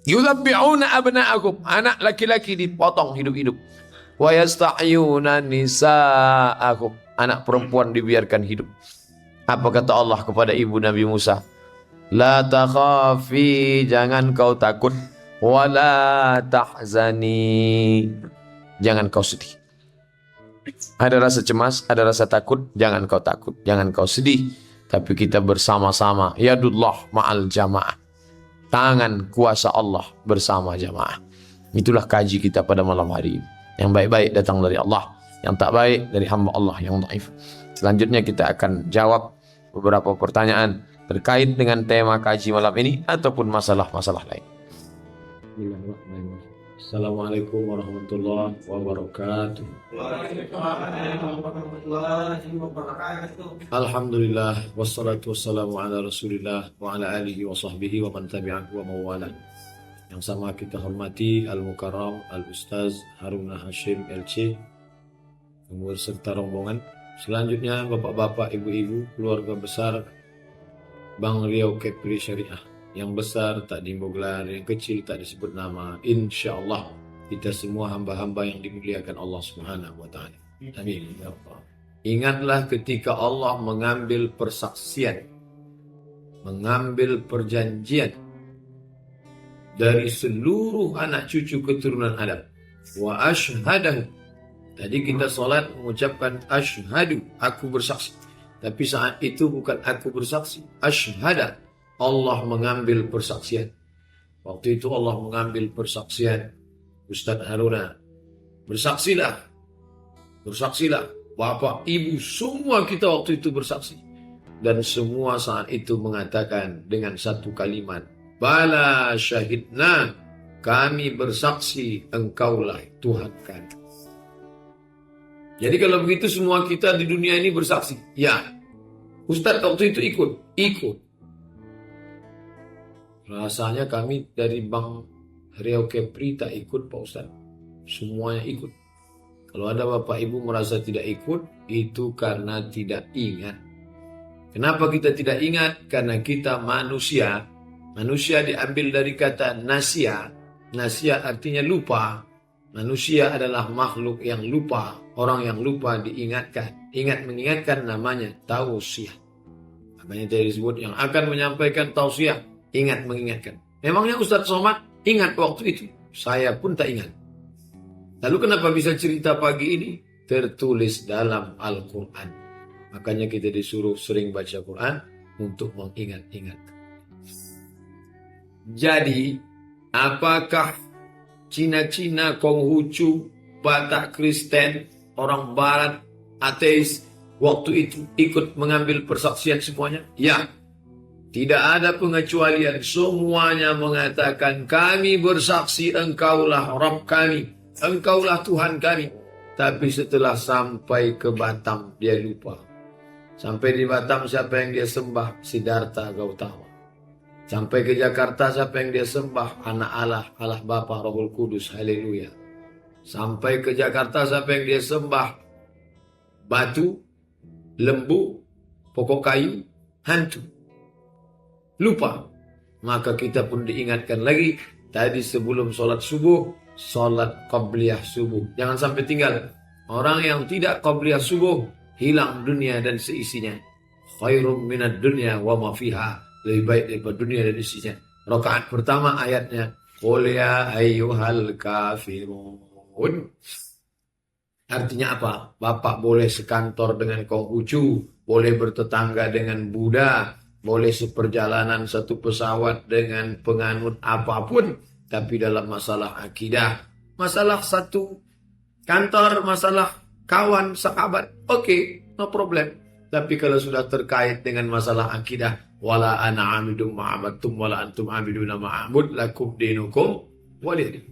Yudhabbi'una abna'akum, anak laki-laki dipotong hidup-hidup. Wa yasta'yuna nisa'akum, anak perempuan dibiarkan hidup. Apa kata Allah kepada ibu Nabi Musa? La takhafi, jangan kau takut. Wa la tahzani, jangan kau sedih. Ada rasa cemas, ada rasa takut, jangan kau takut, jangan kau sedih. Tapi kita bersama-sama, yadullah ma'al jamaah. Tangan kuasa Allah bersama jamaah. Itulah kaji kita pada malam hari ini. Yang baik-baik datang dari Allah, yang tak baik dari hamba Allah yang dhaif. Selanjutnya kita akan jawab beberapa pertanyaan terkait dengan tema kaji malam ini ataupun masalah-masalah lain. Assalamualaikum warahmatullahi wabarakatuh. Alhamdulillah wassalatu wassalamu ala Rasulillah wa ala alihi wa sahbihi wa man tabi'ahu wa mawala. Yang sama kita hormati Al-Mukarram Al-Ustaz Haruna Hashim LC serta rombongan. Selanjutnya bapak-bapak, ibu-ibu, keluarga besar Bank Riau Kepri Syariah. Yang besar tak digelar, yang kecil tak disebut nama. Insya Allah kita semua hamba-hamba yang dimuliakan Allah Subhanahu wa Ta'ala. Amin. Ya Allah. Ingatlah ketika Allah mengambil persaksian, mengambil perjanjian dari seluruh anak cucu keturunan Adam. Wa ashhadahu. Tadi kita salat mengucapkan ashhadu, aku bersaksi. Tapi saat itu bukan aku bersaksi, ashhada. Allah mengambil persaksian. Waktu itu Allah mengambil persaksian. Ustaz Haruna, bersaksilah. Bersaksilah. Bapak, ibu, semua kita waktu itu bersaksi. Dan semua saat itu mengatakan dengan satu kalimat, bala syahidna, kami bersaksi engkaulah Tuhan kami. Jadi kalau begitu semua kita di dunia ini bersaksi. Ya, Ustaz waktu itu ikut. Rasanya kami dari Bank Riau Kepri tak ikut Pak Ustaz. Semuanya ikut. Kalau ada bapak ibu merasa tidak ikut, itu karena tidak ingat. Kenapa kita tidak ingat? Karena kita manusia. Manusia diambil dari kata nasia. Nasia artinya lupa. Manusia adalah makhluk yang lupa. Orang yang lupa diingatkan. Ingat mengingatkan namanya tausiah. Namanya tadi disebut yang akan menyampaikan tausiah. Ingat mengingatkan. Memangnya Ustaz Somad ingat waktu itu? Saya pun tak ingat. Lalu kenapa bisa cerita pagi ini? Tertulis dalam Al-Quran. Makanya kita disuruh sering baca Quran untuk mengingat-ingat. Jadi, apakah Cina-Cina, Konghucu, Batak Kristen, orang Barat, ateis, waktu itu ikut mengambil persaksian semuanya? Ya. Tidak ada pengecualian. Semuanya mengatakan kami bersaksi engkaulah Rabb kami. Engkaulah Tuhan kami. Tapi setelah sampai ke Batam dia lupa. Sampai di Batam siapa yang dia sembah? Siddhartha Gautama. Sampai ke Jakarta siapa yang dia sembah? Anak Allah, Allah Bapa, Rohul Kudus. Haleluya. Sampai ke Jakarta siapa yang dia sembah? Batu, lembu, pokok kayu, hantu. Lupa. Maka kita pun diingatkan lagi. Tadi sebelum sholat subuh, sholat qabliyah subuh. Jangan sampai tinggal. Orang yang tidak qabliyah subuh, hilang dunia dan seisinya. khairum minad dunya wa ma fiha, lebih baik daripada dunia dan isinya. Rakaat pertama ayatnya qul ya ayyuhal kafirun. Artinya apa? Bapak boleh sekantor dengan Konghucu, boleh bertetangga dengan Buddha, boleh seperjalanan satu pesawat dengan penganut apapun, tapi dalam masalah akidah, masalah satu kantor, masalah kawan, sahabat, oke, no problem. Tapi kalau sudah terkait dengan masalah akidah, wala ana amidum ma'abattum wala antum amiduna ma'abud lakum dinukum waliyadin.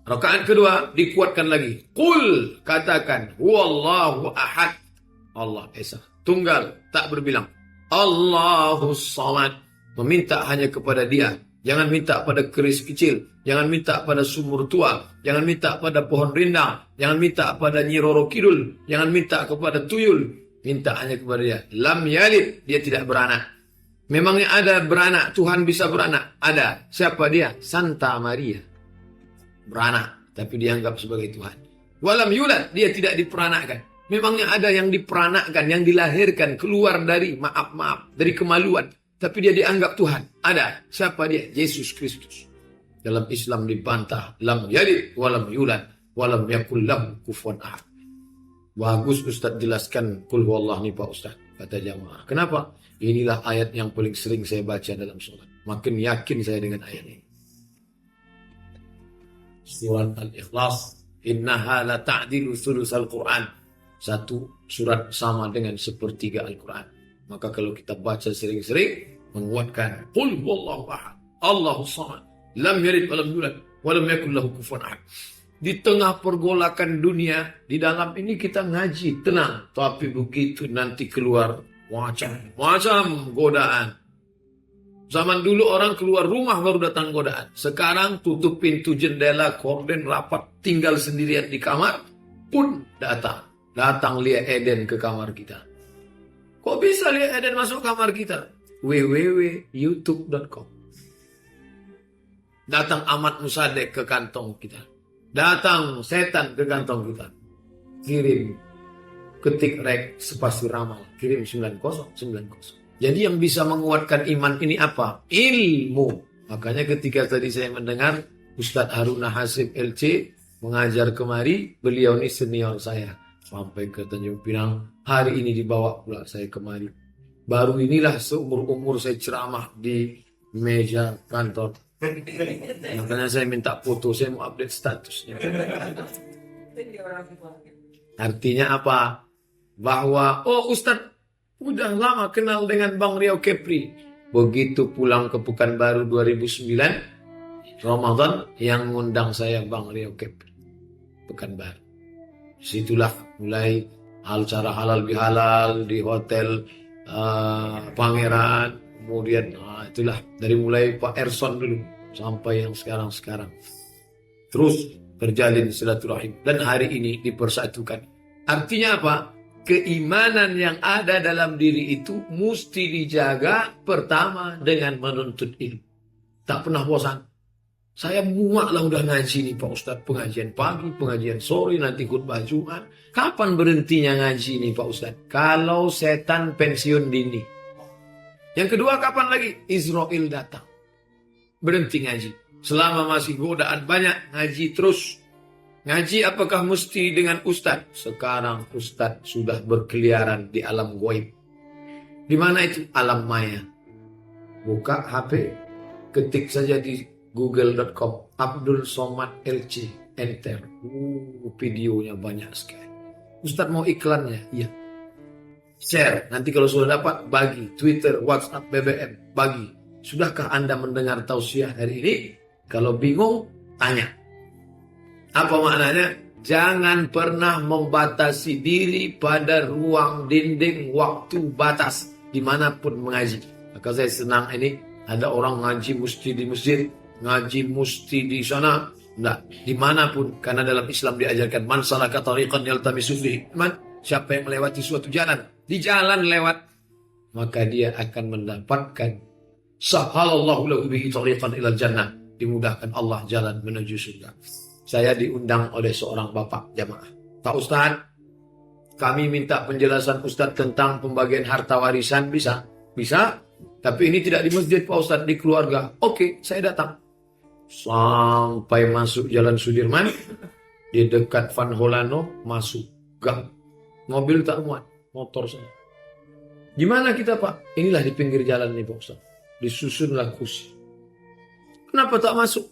Rakaat kedua dikuatkan lagi. Qul, katakan, huwallahu ahad. Allah Esa, tunggal, tak berbilang. Allahus samad. Meminta hanya kepada Dia. Jangan minta pada keris kecil. Jangan minta pada sumur tua. Jangan minta pada pohon rindang. Jangan minta pada Nyi Roro Kidul. Jangan minta kepada tuyul. Minta hanya kepada Dia. Lam yalid, Dia tidak beranak. Memangnya ada beranak, Tuhan bisa beranak? Ada. Siapa Dia? Santa Maria. Beranak, tapi dianggap sebagai Tuhan. Walam yulad, Dia tidak diperanakkan. Memangnya ada yang diperanakkan, yang dilahirkan, keluar dari, maaf, dari kemaluan, tapi dia dianggap Tuhan? Ada. Siapa Dia? Yesus Kristus. Dalam Islam dibantah, lam yalid walam yulad walam yakul lahu kufuwan ahad. Bagus Ustaz jelaskan kul huwallah nih Pak Ustaz, kata jamaah. Kenapa? Inilah ayat yang paling sering saya baca dalam sholat. Makin yakin saya dengan ayat ini. Surat Al-Ikhlas, innaha la ta'dilu thulutsal Qur'an. Satu surat sama dengan sepertiga Al-Quran. Maka kalau kita baca sering-sering, menguatkan qul huwallahu ahad, Allahus samad, lam yalid walam yulad walam yakul lahu kufuwan ahad. Di tengah pergolakan dunia, di dalam ini kita ngaji tenang, tapi begitu nanti keluar macam-macam godaan. Zaman dulu orang keluar rumah baru datang godaan. Sekarang tutup pintu jendela, korden rapat, tinggal sendirian di kamar pun datang. Datang Lia Eden ke kamar kita. Kok bisa Lia Eden masuk kamar kita? www.youtube.com. Datang Ahmad Musadek ke kantong kita. Datang setan ke kantong kita. Kirim, ketik rek spasi ramal. Kirim 9090. Jadi yang bisa menguatkan iman ini apa? Ilmu. Makanya ketika tadi saya mendengar Ustadz Haruna Hasib LC mengajar kemari, beliau ini senior saya. Sampai ke Tanjung Pinang, hari ini dibawa pula saya kemari. Baru inilah seumur-umur saya ceramah di meja kantor. Makanya saya minta foto, saya mau update statusnya. Artinya apa? Bahwa, oh Ustadz, udah lama kenal dengan Bang Riau Kepri. Begitu pulang ke Pekanbaru 2009, Ramadan yang ngundang saya Bang Riau Kepri. Pekanbaru. Situlah mulai cara halal bihalal di hotel Pangeran. Kemudian itulah dari mulai Pak Erson dulu sampai yang sekarang-sekarang. Terus terjalin silaturahim. Dan hari ini dipersatukan. Artinya apa? Keimanan yang ada dalam diri itu mesti dijaga pertama dengan menuntut ilmu. Tak pernah bosan. Saya muak lah udah ngaji nih Pak Ustadz. Pengajian pagi, pengajian sore, nanti khutbah Jumat. Kapan berhentinya ngaji nih Pak Ustadz? Kalau setan pensiun dini. Yang kedua kapan lagi? Israel datang. Berhenti ngaji. Selama masih godaan banyak, ngaji terus. Ngaji apakah mesti dengan Ustadz? Sekarang Ustadz sudah berkeliaran di alam gaib. Di mana itu? Alam maya. Buka HP, ketik saja di google.com Abdul Somad LC, enter. Videonya banyak sekali. Ustadz mau iklannya? Iya. Share. Nanti kalau sudah dapat, bagi. Twitter, WhatsApp, BBM, bagi. Sudahkah Anda mendengar tausiah hari ini? Kalau bingung, tanya. Apa maknanya? Jangan pernah membatasi diri pada ruang dinding waktu batas dimanapun mengaji. Maka saya senang ini ada orang ngaji mesti di masjid, ngaji mesti di sana. Enggak, dimanapun. Karena dalam Islam diajarkan man salaka tariqan yaltamisu fihi ilman. Siapa yang melewati suatu jalan, di jalan lewat, maka dia akan mendapatkan sahalallahu lahu bihi tariqan ilal jannah. Dimudahkan Allah jalan menuju surga. Saya diundang oleh seorang bapak jamaah. Pak Ustadz, kami minta penjelasan Ustadz tentang pembagian harta warisan, bisa? Bisa, tapi ini tidak di masjid Pak Ustadz, di keluarga. Oke, saya datang. Sampai masuk Jalan Sudirman, di dekat Van Holano, masuk gang. Mobil tak muat, motor saya. Gimana kita Pak? Inilah di pinggir jalan nih Pak Ustadz. Disusunlah kursi. Kenapa tak masuk?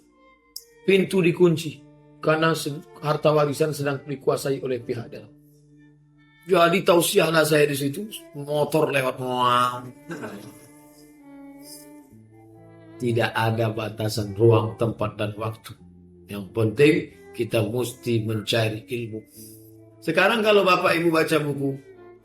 Pintu dikunci. Karena harta warisan sedang dikuasai oleh pihak dalam. Jadi tausiahlah saya di situ. Motor lewat. Tidak ada batasan ruang, tempat, dan waktu. Yang penting kita mesti mencari ilmu. Sekarang kalau Bapak Ibu baca buku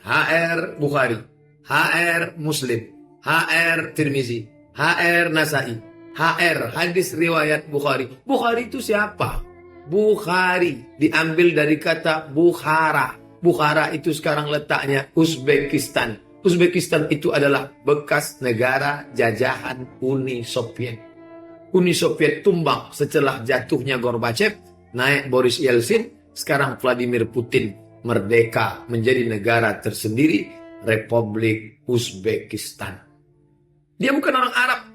HR Bukhari, HR Muslim, HR Tirmizi, HR Nasai, HR hadis riwayat Bukhari. Bukhari itu siapa? Bukhari diambil dari kata Bukhara. Bukhara itu sekarang letaknya Uzbekistan. Uzbekistan itu adalah bekas negara jajahan Uni Soviet. Uni Soviet tumbang setelah jatuhnya Gorbachev, naik Boris Yeltsin, sekarang Vladimir Putin merdeka menjadi negara tersendiri, Republik Uzbekistan. Dia bukan orang Arab.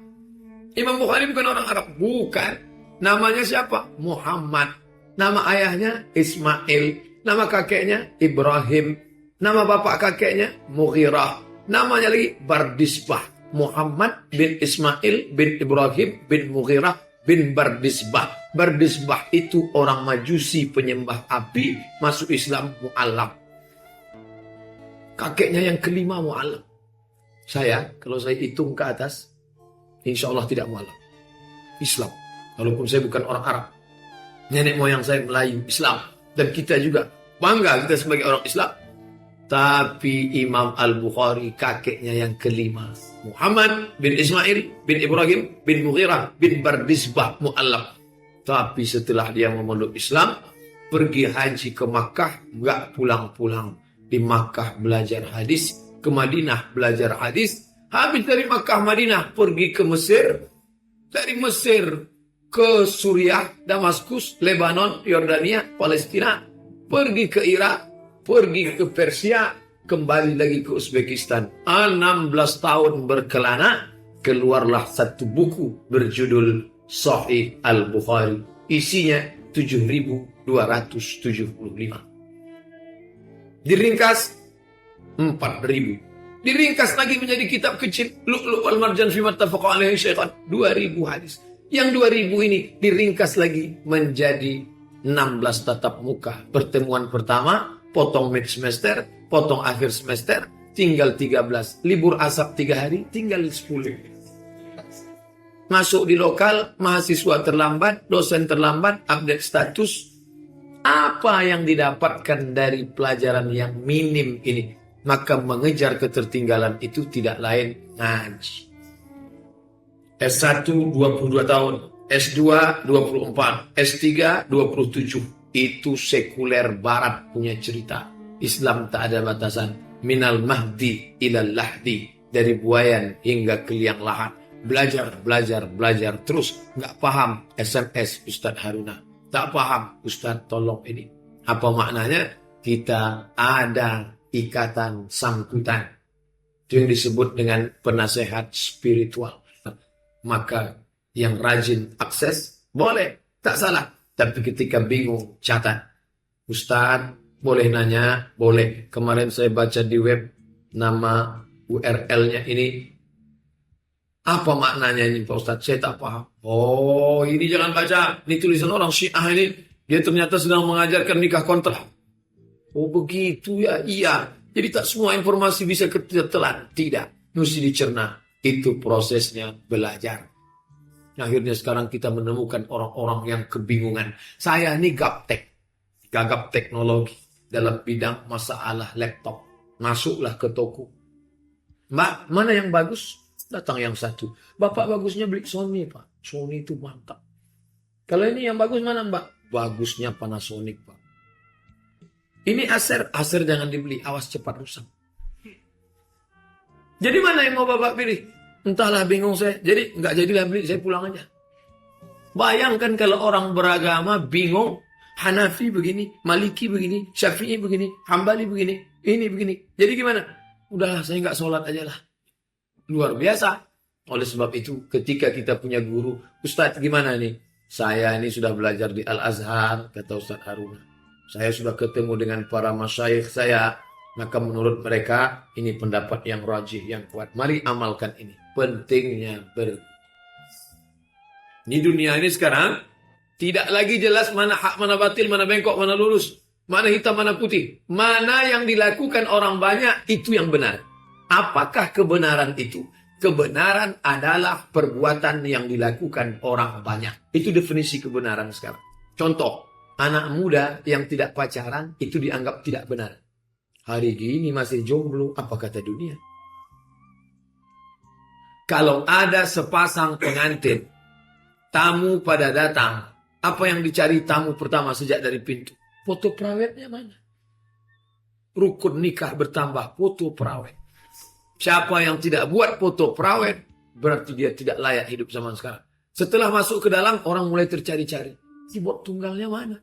Imam Bukhari bukan orang Arab. Bukan. Namanya siapa? Muhammad. Nama ayahnya Ismail. Nama kakeknya Ibrahim. Nama bapak kakeknya Mughirah. Namanya lagi Bardisbah. Muhammad bin Ismail bin Ibrahim bin Mughirah bin Bardisbah. Bardisbah itu orang Majusi penyembah api, masuk Islam mu'alaf. Kakeknya yang kelima mu'alaf. Saya, kalau saya hitung ke atas, insya Allah tidak mu'alaf. Islam. Walaupun saya bukan orang Arab. Nenek moyang saya Melayu, Islam. Dan kita juga bangga kita sebagai orang Islam. Tapi Imam Al-Bukhari kakeknya yang kelima. Muhammad bin Ismail bin Ibrahim bin Mughirah bin Bardisbah mu'alaf. Tapi setelah dia memeluk Islam, pergi haji ke Makkah, nggak pulang-pulang. Di Makkah belajar hadis, ke Madinah belajar hadis. Habis dari Makkah Madinah pergi ke Mesir. Dari Mesir ke Suriah, Damaskus, Lebanon, Yordania, Palestina. Pergi ke Irak, pergi ke Persia, kembali lagi ke Uzbekistan. 16 tahun berkelana, keluarlah satu buku berjudul Sahih Al-Bukhari. Isinya 7.275. Diringkas 4.000. Diringkas lagi menjadi kitab kecil. Lu'lu' wal marjan fi mattafaqa alaihi syaitan. 2.000 hadis. Yang 2.000 ini diringkas lagi menjadi 16 tatap muka. Pertemuan pertama, potong mid semester, potong akhir semester, tinggal 13. Libur asap 3 hari, tinggal 10. Masuk di lokal, mahasiswa terlambat, dosen terlambat, update status. Apa yang didapatkan dari pelajaran yang minim ini? Maka mengejar ketertinggalan itu tidak lain ngaji. S1 22 tahun, S2 24, S3 27. Itu sekuler barat punya cerita. Islam tak ada batasan. Minal mahdi ilal lahdi. Dari buayan hingga ke liang lahat. Belajar terus. Nggak paham SMS Ustadz Haruna. Tak paham Ustadz tolong ini. Apa maknanya? Kita ada ikatan sangkutan. Itu yang disebut dengan penasehat spiritual. Maka yang rajin akses boleh, tak salah. Tapi ketika bingung catat. Ustadz boleh nanya? Boleh. Kemarin saya baca di web nama URL-nya ini. Apa maknanya ini Pak Ustadz? Saya tak paham. Oh ini jangan baca. Ini tulisan orang Syiah ini. Dia ternyata sedang mengajarkan nikah kontrak. Oh begitu ya. Iya. Jadi tak semua informasi bisa ketelan. Tidak. Mesti dicerna. Itu prosesnya belajar. Akhirnya sekarang kita menemukan orang-orang yang kebingungan. Saya ini gaptek. Gagap teknologi. Dalam bidang masalah laptop. Masuklah ke toko. Mbak, mana yang bagus? Datang yang satu. Bapak bagusnya beli Sony, Pak. Sony itu mantap. Kalau ini yang bagus mana, Mbak? Bagusnya Panasonic, Pak. Ini Acer. Acer jangan dibeli. Awas cepat rusak. Jadi mana yang mau Bapak pilih? Entahlah, bingung saya. Jadi nggak jadilah beli, saya pulang aja. Bayangkan kalau orang beragama bingung Hanafi begini, Maliki begini, Syafi'i begini, Hambali begini, ini begini. Jadi gimana? Udahlah, saya nggak sholat aja lah. Luar biasa. Oleh sebab itu, ketika kita punya guru, Ustadz gimana nih? Saya ini sudah belajar di Al-Azhar, kata Ustadz Haruna. Saya sudah ketemu dengan para masyayikh saya. Maka menurut mereka, ini pendapat yang rajih, yang kuat. Mari amalkan ini. Pentingnya di dunia ini sekarang, tidak lagi jelas mana hak, mana batil, mana bengkok, mana lurus. Mana hitam, mana putih. Mana yang dilakukan orang banyak, itu yang benar. Apakah kebenaran itu? Kebenaran adalah perbuatan yang dilakukan orang banyak. Itu definisi kebenaran sekarang. Contoh, anak muda yang tidak pacaran, itu dianggap tidak benar. Hari gini masih jomblo, apa kata dunia? Kalau ada sepasang pengantin, tamu pada datang, apa yang dicari tamu pertama sejak dari pintu? Foto perawatnya mana? Rukun nikah bertambah, foto perawat. Siapa yang tidak buat foto perawat, berarti dia tidak layak hidup zaman sekarang. Setelah masuk ke dalam, orang mulai tercari-cari. Keyboard tunggalnya mana?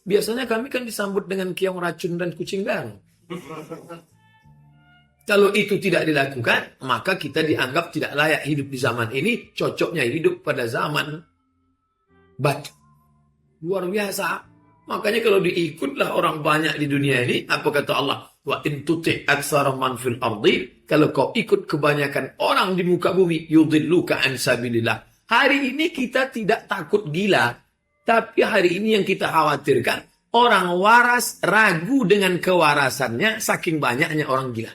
Biasanya kami kan disambut dengan keong racun dan kucing garang. Kalau itu tidak dilakukan, maka kita dianggap tidak layak hidup di zaman ini. Cocoknya hidup pada zaman batu. Luar biasa. Makanya kalau diikutlah orang banyak di dunia ini, apa kata Allah? Wa in tuti' aktsara man fil ardi, kalau kau ikut kebanyakan orang di muka bumi, yudilluka an sabilillah. Hari ini kita tidak takut gila, tapi hari ini yang kita khawatirkan, orang waras ragu dengan kewarasannya saking banyaknya orang gila.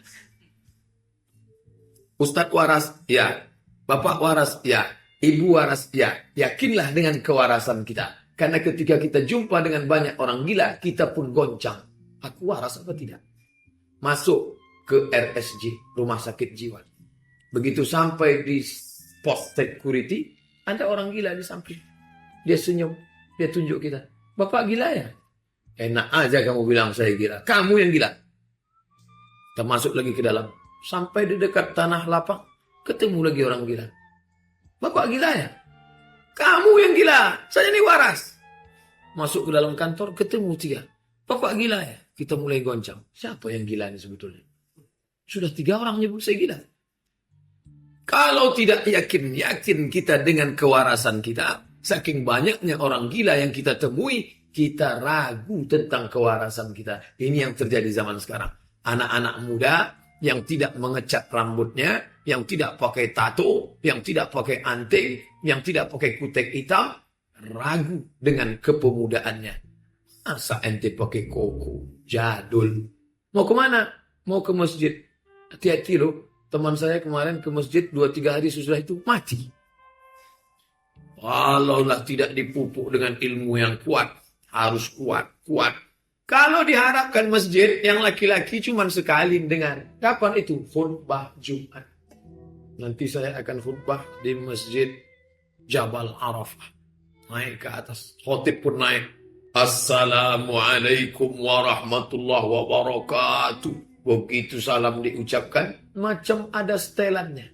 Ustadz waras, ya. Bapak waras, ya. Ibu waras, ya. Yakinlah dengan kewarasan kita. Karena ketika kita jumpa dengan banyak orang gila, kita pun goncang. Aku waras apa tidak? Masuk ke RSJ, rumah sakit jiwa. Begitu sampai di pos security, ada orang gila di samping. Dia senyum, dia tunjuk kita. Bapak gila ya? Enak aja kamu bilang saya gila. Kamu yang gila. Kita masuk lagi ke dalam. Sampai di dekat tanah lapang, ketemu lagi orang gila. Bapak gila ya? Kamu yang gila. Saya ini waras. Masuk ke dalam kantor, ketemu 3. Bapak gila ya? Kita mulai goncang. Siapa yang gila ini sebetulnya? Sudah 3 orang nyebut saya gila. Kalau tidak yakin kita dengan kewarasan kita, saking banyaknya orang gila yang kita temui, kita ragu tentang kewarasan kita. Ini yang terjadi zaman sekarang. Anak-anak muda yang tidak mengecat rambutnya, yang tidak pakai tato, yang tidak pakai anting, yang tidak pakai kutek hitam, ragu dengan kepemudaannya. Masa ente pakai koko, jadul. Mau kemana? Mau ke masjid. Hati-hati loh. Teman saya kemarin ke masjid 2-3 hari sesudah itu mati. Kalaulah tidak dipupuk dengan ilmu yang kuat, harus kuat. Kalau diharapkan masjid yang laki-laki cuma sekali dengar. Kapan itu? Khutbah Jumat. Nanti saya akan khutbah di masjid Jabal Arafah. Naik ke atas. Khotib pun naik. Assalamualaikum warahmatullahi wabarakatuh. Begitu salam diucapkan, macam ada setelannya.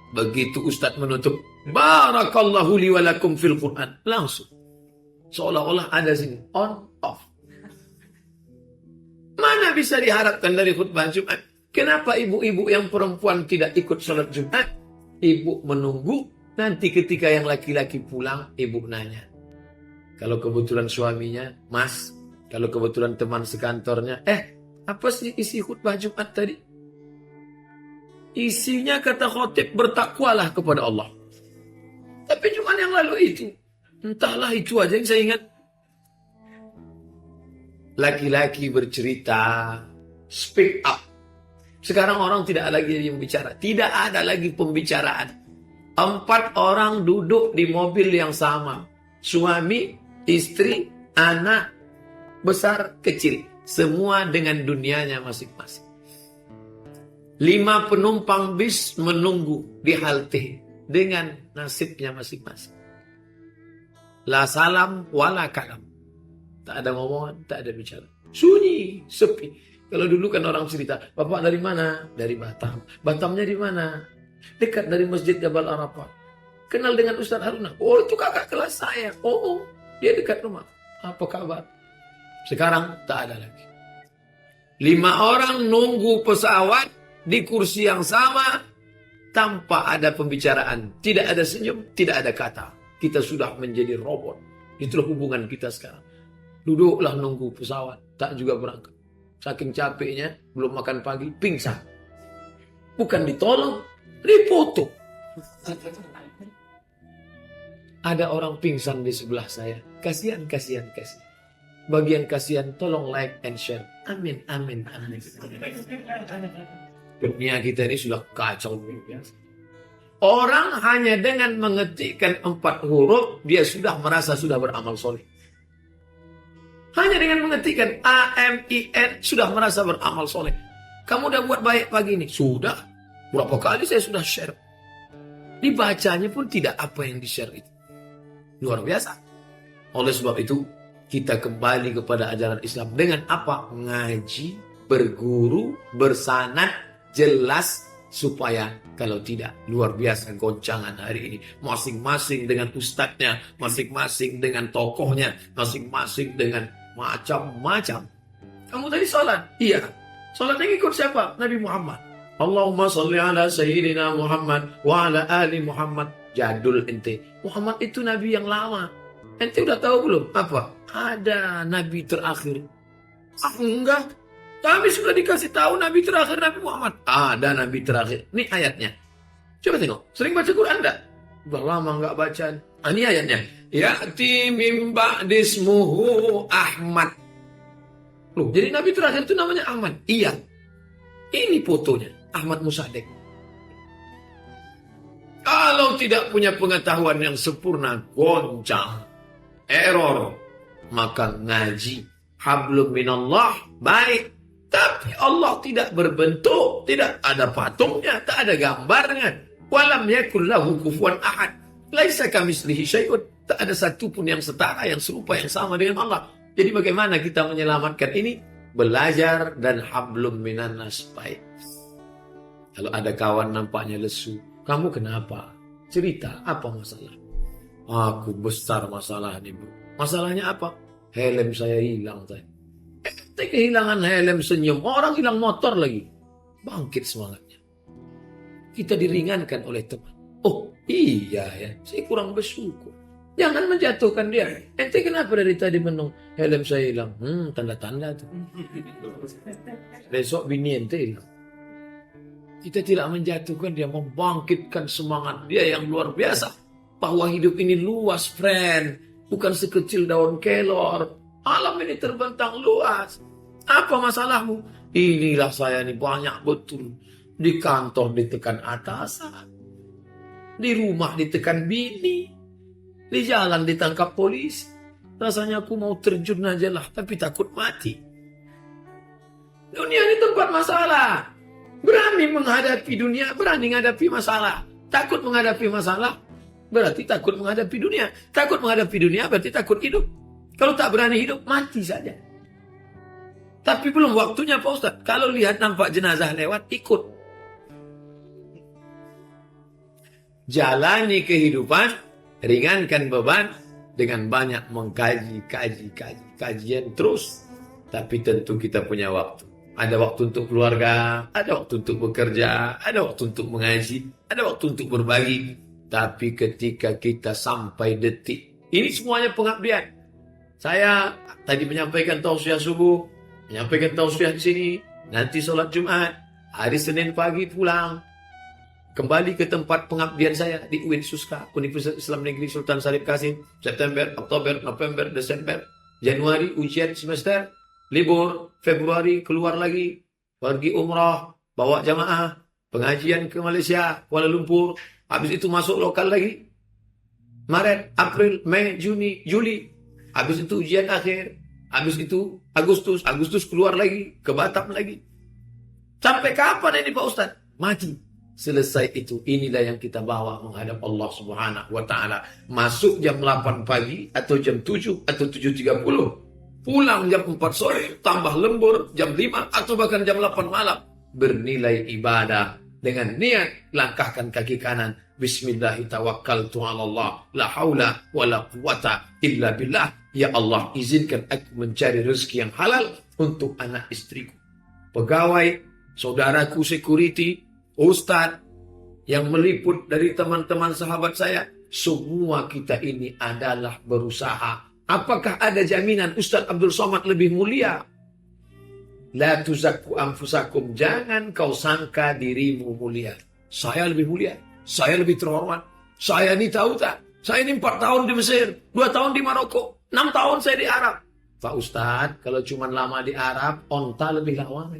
Begitu Ustadz menutup, barakallahu li walakum fil Quran. Langsung. Seolah-olah ada sini. On, off. Mana bisa diharapkan dari khutbah Jumat? Kenapa ibu-ibu yang perempuan tidak ikut sholat Jumat? Ibu menunggu, nanti ketika yang laki-laki pulang, ibu nanya. Kalau kebetulan suaminya, Mas. Kalau kebetulan teman sekantornya, apa sih isi khutbah Jumat tadi? Isinya kata khotib, bertakwalah kepada Allah. Tapi cuma yang lalu itu. Entahlah itu aja yang saya ingat. Laki-laki bercerita, speak up. Sekarang orang tidak lagi yang bicara. Tidak ada lagi pembicaraan. 4 orang duduk di mobil yang sama. Suami, istri, anak, besar, kecil. Semua dengan dunianya masing-masing. 5 penumpang bis menunggu di halte dengan nasibnya masing-masing. La salam wala kalam. Tak ada ngomongan, tak ada bicara. Sunyi, sepi. Kalau dulu kan orang cerita, Bapak dari mana? Dari Batam. Batamnya di mana? Dekat dari Masjid Jabal Arafah. kenal dengan Ustaz Haruna. Oh, itu kakak kelas saya. Oh, dia dekat rumah. Apa kabar? Sekarang tak ada lagi. 5 orang nunggu pesawat di kursi yang sama tanpa ada pembicaraan. Tidak ada senyum, tidak ada kata. Kita sudah menjadi robot. Itulah hubungan kita sekarang. Duduklah nunggu pesawat, tak juga berangkat. Saking capeknya, belum makan pagi, pingsan. Bukan ditolong, dipoto. Ada orang pingsan di sebelah saya. Kasihan. Bagian kasihan, tolong like and share. Amin. Dunia kita ini sudah kacau luar biasa. Orang hanya dengan mengetikkan 4 huruf, dia sudah merasa sudah beramal soleh. Hanya dengan mengetikkan AMIN, sudah merasa beramal soleh. Kamu udah buat baik pagi ini? Sudah. Berapa kali saya sudah share. Dibacanya pun tidak apa yang di-share itu. Luar biasa. Oleh sebab itu, kita kembali kepada ajaran Islam. Dengan apa? Ngaji, berguru, bersanad, jelas. Supaya kalau tidak, luar biasa goncangan hari ini. Masing-masing dengan ustadznya, masing-masing dengan tokohnya, masing-masing dengan macam-macam. Kamu tadi sholat? Iya. Sholatnya ikut siapa? Nabi Muhammad. Allahumma sholli ala sayyidina Muhammad wa ala ali Muhammad. Jadul ente. Muhammad itu nabi yang lama. Ente udah tahu belum? Apa? Ada nabi terakhir. Enggak. Kami sudah dikasih tahu nabi terakhir Nabi Muhammad. Ada nabi terakhir. Ini ayatnya. Coba tengok. Sering baca Quran enggak? Udah lama enggak baca. Ini ayatnya. Ya'ti mim ba'dismuhu Ahmad. Loh, jadi nabi terakhir itu namanya Ahmad. Iya. Ini fotonya. Ahmad Musaddiq. Kalau tidak punya pengetahuan yang sempurna, goncang, error, maka ngaji hablum minallah baik. Tapi Allah tidak berbentuk, tidak ada patungnya, tak ada gambarnya. Walam yakul lahu kufuwan ahad. Laisa kamitslihi syai'un. Tak ada satu pun yang setara, yang serupa, yang sama dengan Allah. Jadi bagaimana kita menyelamatkan ini? Belajar dan hablum minannas baik. Kalau ada kawan nampaknya lesu, kamu kenapa? Cerita, apa masalah? Aku besar masalah nih, Bu. Masalahnya apa? Helm saya hilang tadi. Kehilangan helm senyum. Orang hilang motor lagi. Bangkit semangatnya. Kita diringankan oleh teman. Oh iya ya, saya kurang bersyukur. Jangan menjatuhkan dia. Ente kenapa dari tadi menung helm saya hilang? Tanda-tanda tuh. Besok bini ente hilang. Kita tidak menjatuhkan dia, membangkitkan semangat dia yang luar biasa. Bahwa hidup ini luas, friend. Bukan sekecil daun kelor. Alam ini terbentang luas. Apa masalahmu? Inilah saya nih banyak betul. Di kantor ditekan atasan. Di rumah ditekan bini. Di jalan ditangkap polisi. Rasanya aku mau terjun aja lah. Tapi takut mati. Dunia ini tempat masalah. Berani menghadapi dunia. Berani menghadapi masalah. Takut menghadapi masalah. Berarti takut menghadapi dunia. Takut menghadapi dunia berarti takut hidup. Kalau tak berani hidup, mati saja. Tapi belum waktunya Pak Ustadz. Kalau lihat nampak jenazah lewat, ikut. Jalani kehidupan, ringankan beban dengan banyak mengkaji, kajian terus. Tapi tentu kita punya waktu. Ada waktu untuk keluarga, ada waktu untuk bekerja, ada waktu untuk mengaji, ada waktu untuk berbagi. Tapi ketika kita sampai detik, ini semuanya pengabdian. Saya tadi menyampaikan tausiah subuh, menyampaikan tausiah di sini, nanti sholat Jumat, hari Senin pagi pulang, kembali ke tempat pengabdian saya di UIN Suska, Universitas Islam Negeri Sultan Syarif Kasim, September, Oktober, November, Desember, Januari ujian semester, libur, Februari keluar lagi, pergi umrah, bawa jamaah, pengajian ke Malaysia, Kuala Lumpur, habis itu masuk lokal lagi, Maret, April, Mei, Juni, Juli. Habis itu ujian akhir. Habis itu Agustus keluar lagi. Ke Batam lagi. Sampai kapan ini Pak Ustadz? Mati. Selesai itu. Inilah yang kita bawa menghadap Allah Subhanahu wa ta'ala. Masuk jam 8 pagi. Atau jam 7. Atau 7.30. Pulang jam 4 sore. Tambah lembur jam 5. Atau bahkan jam 8 malam. Bernilai ibadah. dengan niat langkahkan kaki kanan. Bismillahirrahmanirrahim. La haula wa la quwata illa billah. Ya Allah, izinkan aku mencari rezeki yang halal untuk anak istriku, pegawai, saudaraku security, ustadz, yang meliput dari teman-teman sahabat saya. Semua kita ini adalah berusaha. Apakah ada jaminan Ustadz Abdul Somad lebih mulia? La tuzakku anfusakum. Jangan kau sangka dirimu mulia. Saya lebih mulia. Saya lebih terhormat. Saya ini tahu tak? Saya ini 4 tahun di Mesir, 2 tahun di Maroko, 6 tahun saya di Arab. Pak Ustadz, kalau cuma lama di Arab, onta lebih lama.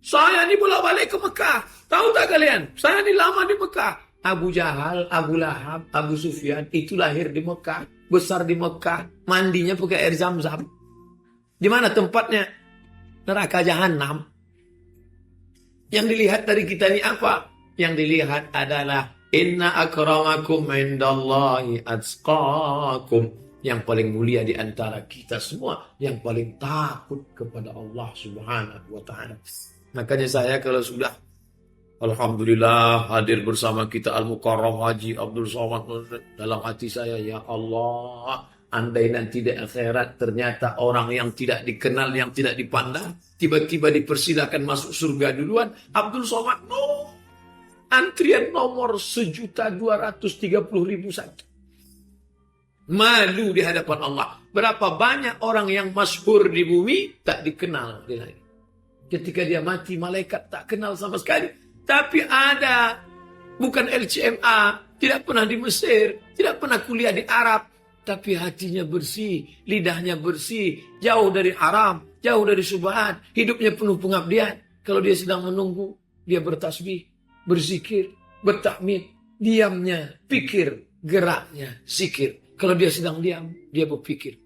Saya ini bolak-balik ke Mekah. Tahu tak kalian? Saya ini lama di Mekah. Abu Jahal, Abu Lahab, Abu Sufyan itu lahir di Mekah, besar di Mekah, mandinya pakai air Zam-Zam. Di mana tempatnya? Neraka Jahanam. Yang dilihat dari kita ini apa? Yang dilihat adalah inna akramakum indallahi atqakum. Yang paling mulia di antara kita semua, yang paling takut kepada Allah Subhanahu wa taala. Makanya saya kalau sudah alhamdulillah hadir bersama kita Al-Mukarram Haji Abdul Somad, dalam hati saya, ya Allah, andai nanti di akhirat ternyata orang yang tidak dikenal, yang tidak dipandang, tiba-tiba dipersilakan masuk surga duluan, Abdul Somad antrian nomor 1.230.000 saja. Malu di hadapan Allah. Berapa banyak orang yang masyhur di bumi tak dikenal di langit. Ketika dia mati, malaikat tak kenal sama sekali. Tapi ada, bukan LCMA, tidak pernah di Mesir, tidak pernah kuliah di Arab, tapi hatinya bersih, lidahnya bersih, jauh dari haram, jauh dari syubhat, hidupnya penuh pengabdian. Kalau dia sedang menunggu, dia bertasbih, berzikir, bertahmid, diamnya, pikir, geraknya, zikir. Kalau dia sedang diam, dia berpikir,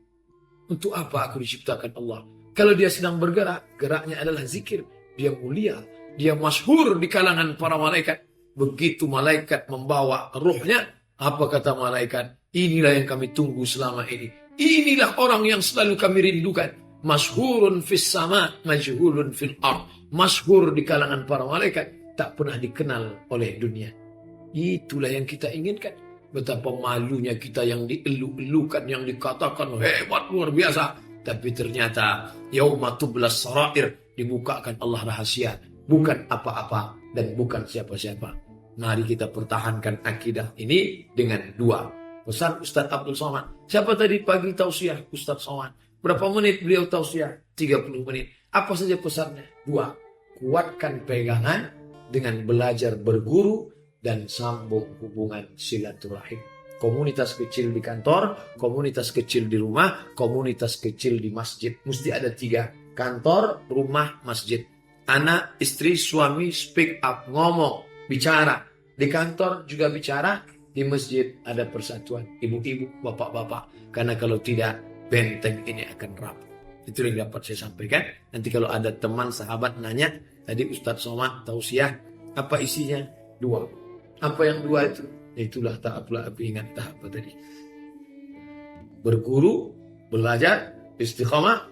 untuk apa aku diciptakan Allah? Kalau dia sedang bergerak, geraknya adalah zikir. Dia mulia, dia masyhur di kalangan para malaikat. Begitu malaikat membawa ruhnya, apa kata malaikat? Inilah yang kami tunggu selama ini. Inilah orang yang selalu kami rindukan. Masyhurun fis sama, majhulun fil ard. Masyhur di kalangan para malaikat, tak pernah dikenal oleh dunia. Itulah yang kita inginkan. Betapa malunya kita yang dielu-elukan, yang dikatakan hebat luar biasa. Tapi ternyata yauma tublas sarair, dibukakan Allah rahasia, bukan apa-apa dan bukan siapa-siapa. Mari kita pertahankan akidah ini dengan 2 pesan Ustadz Abdul Somad. Siapa tadi pagi tausiah Ustadz Somad? Berapa menit beliau tausiah? 30 menit. Apa saja pesannya? 2. Kuatkan pegangan dengan belajar berguru dan sambung hubungan silaturahim. Komunitas kecil di kantor, komunitas kecil di rumah, komunitas kecil di masjid. Mesti ada 3. Kantor, rumah, masjid. Anak, istri, suami speak up, ngomong, bicara. Di kantor juga bicara, di masjid ada persatuan. Ibu-ibu, bapak-bapak. Karena kalau tidak, benteng ini akan rapuh. Itu yang dapat saya sampaikan. Nanti kalau ada teman, sahabat nanya, tadi Ustadz Somad tausiah, apa isinya? 2. Apa yang 2 itu? Itulah ta'ablah api, ingat tahap tadi. Berguru, belajar, istiqamah,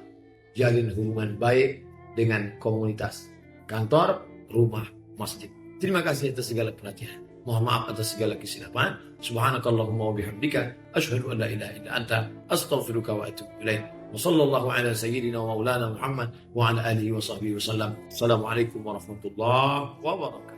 jalin hubungan baik dengan komunitas, kantor, rumah, masjid. Terima kasih atas segala perhatian. Mohon maaf atas segala kesilapan. Subhanakallahumma wa bihamdika asyhadu an la ilaha illa anta astaghfiruka wa atubu ilaik. Wa sallallahu ala sayyidina wa maulana Muhammad wa ala alihi wa sahbihi wasallam. Assalamualaikum warahmatullahi wabarakatuh.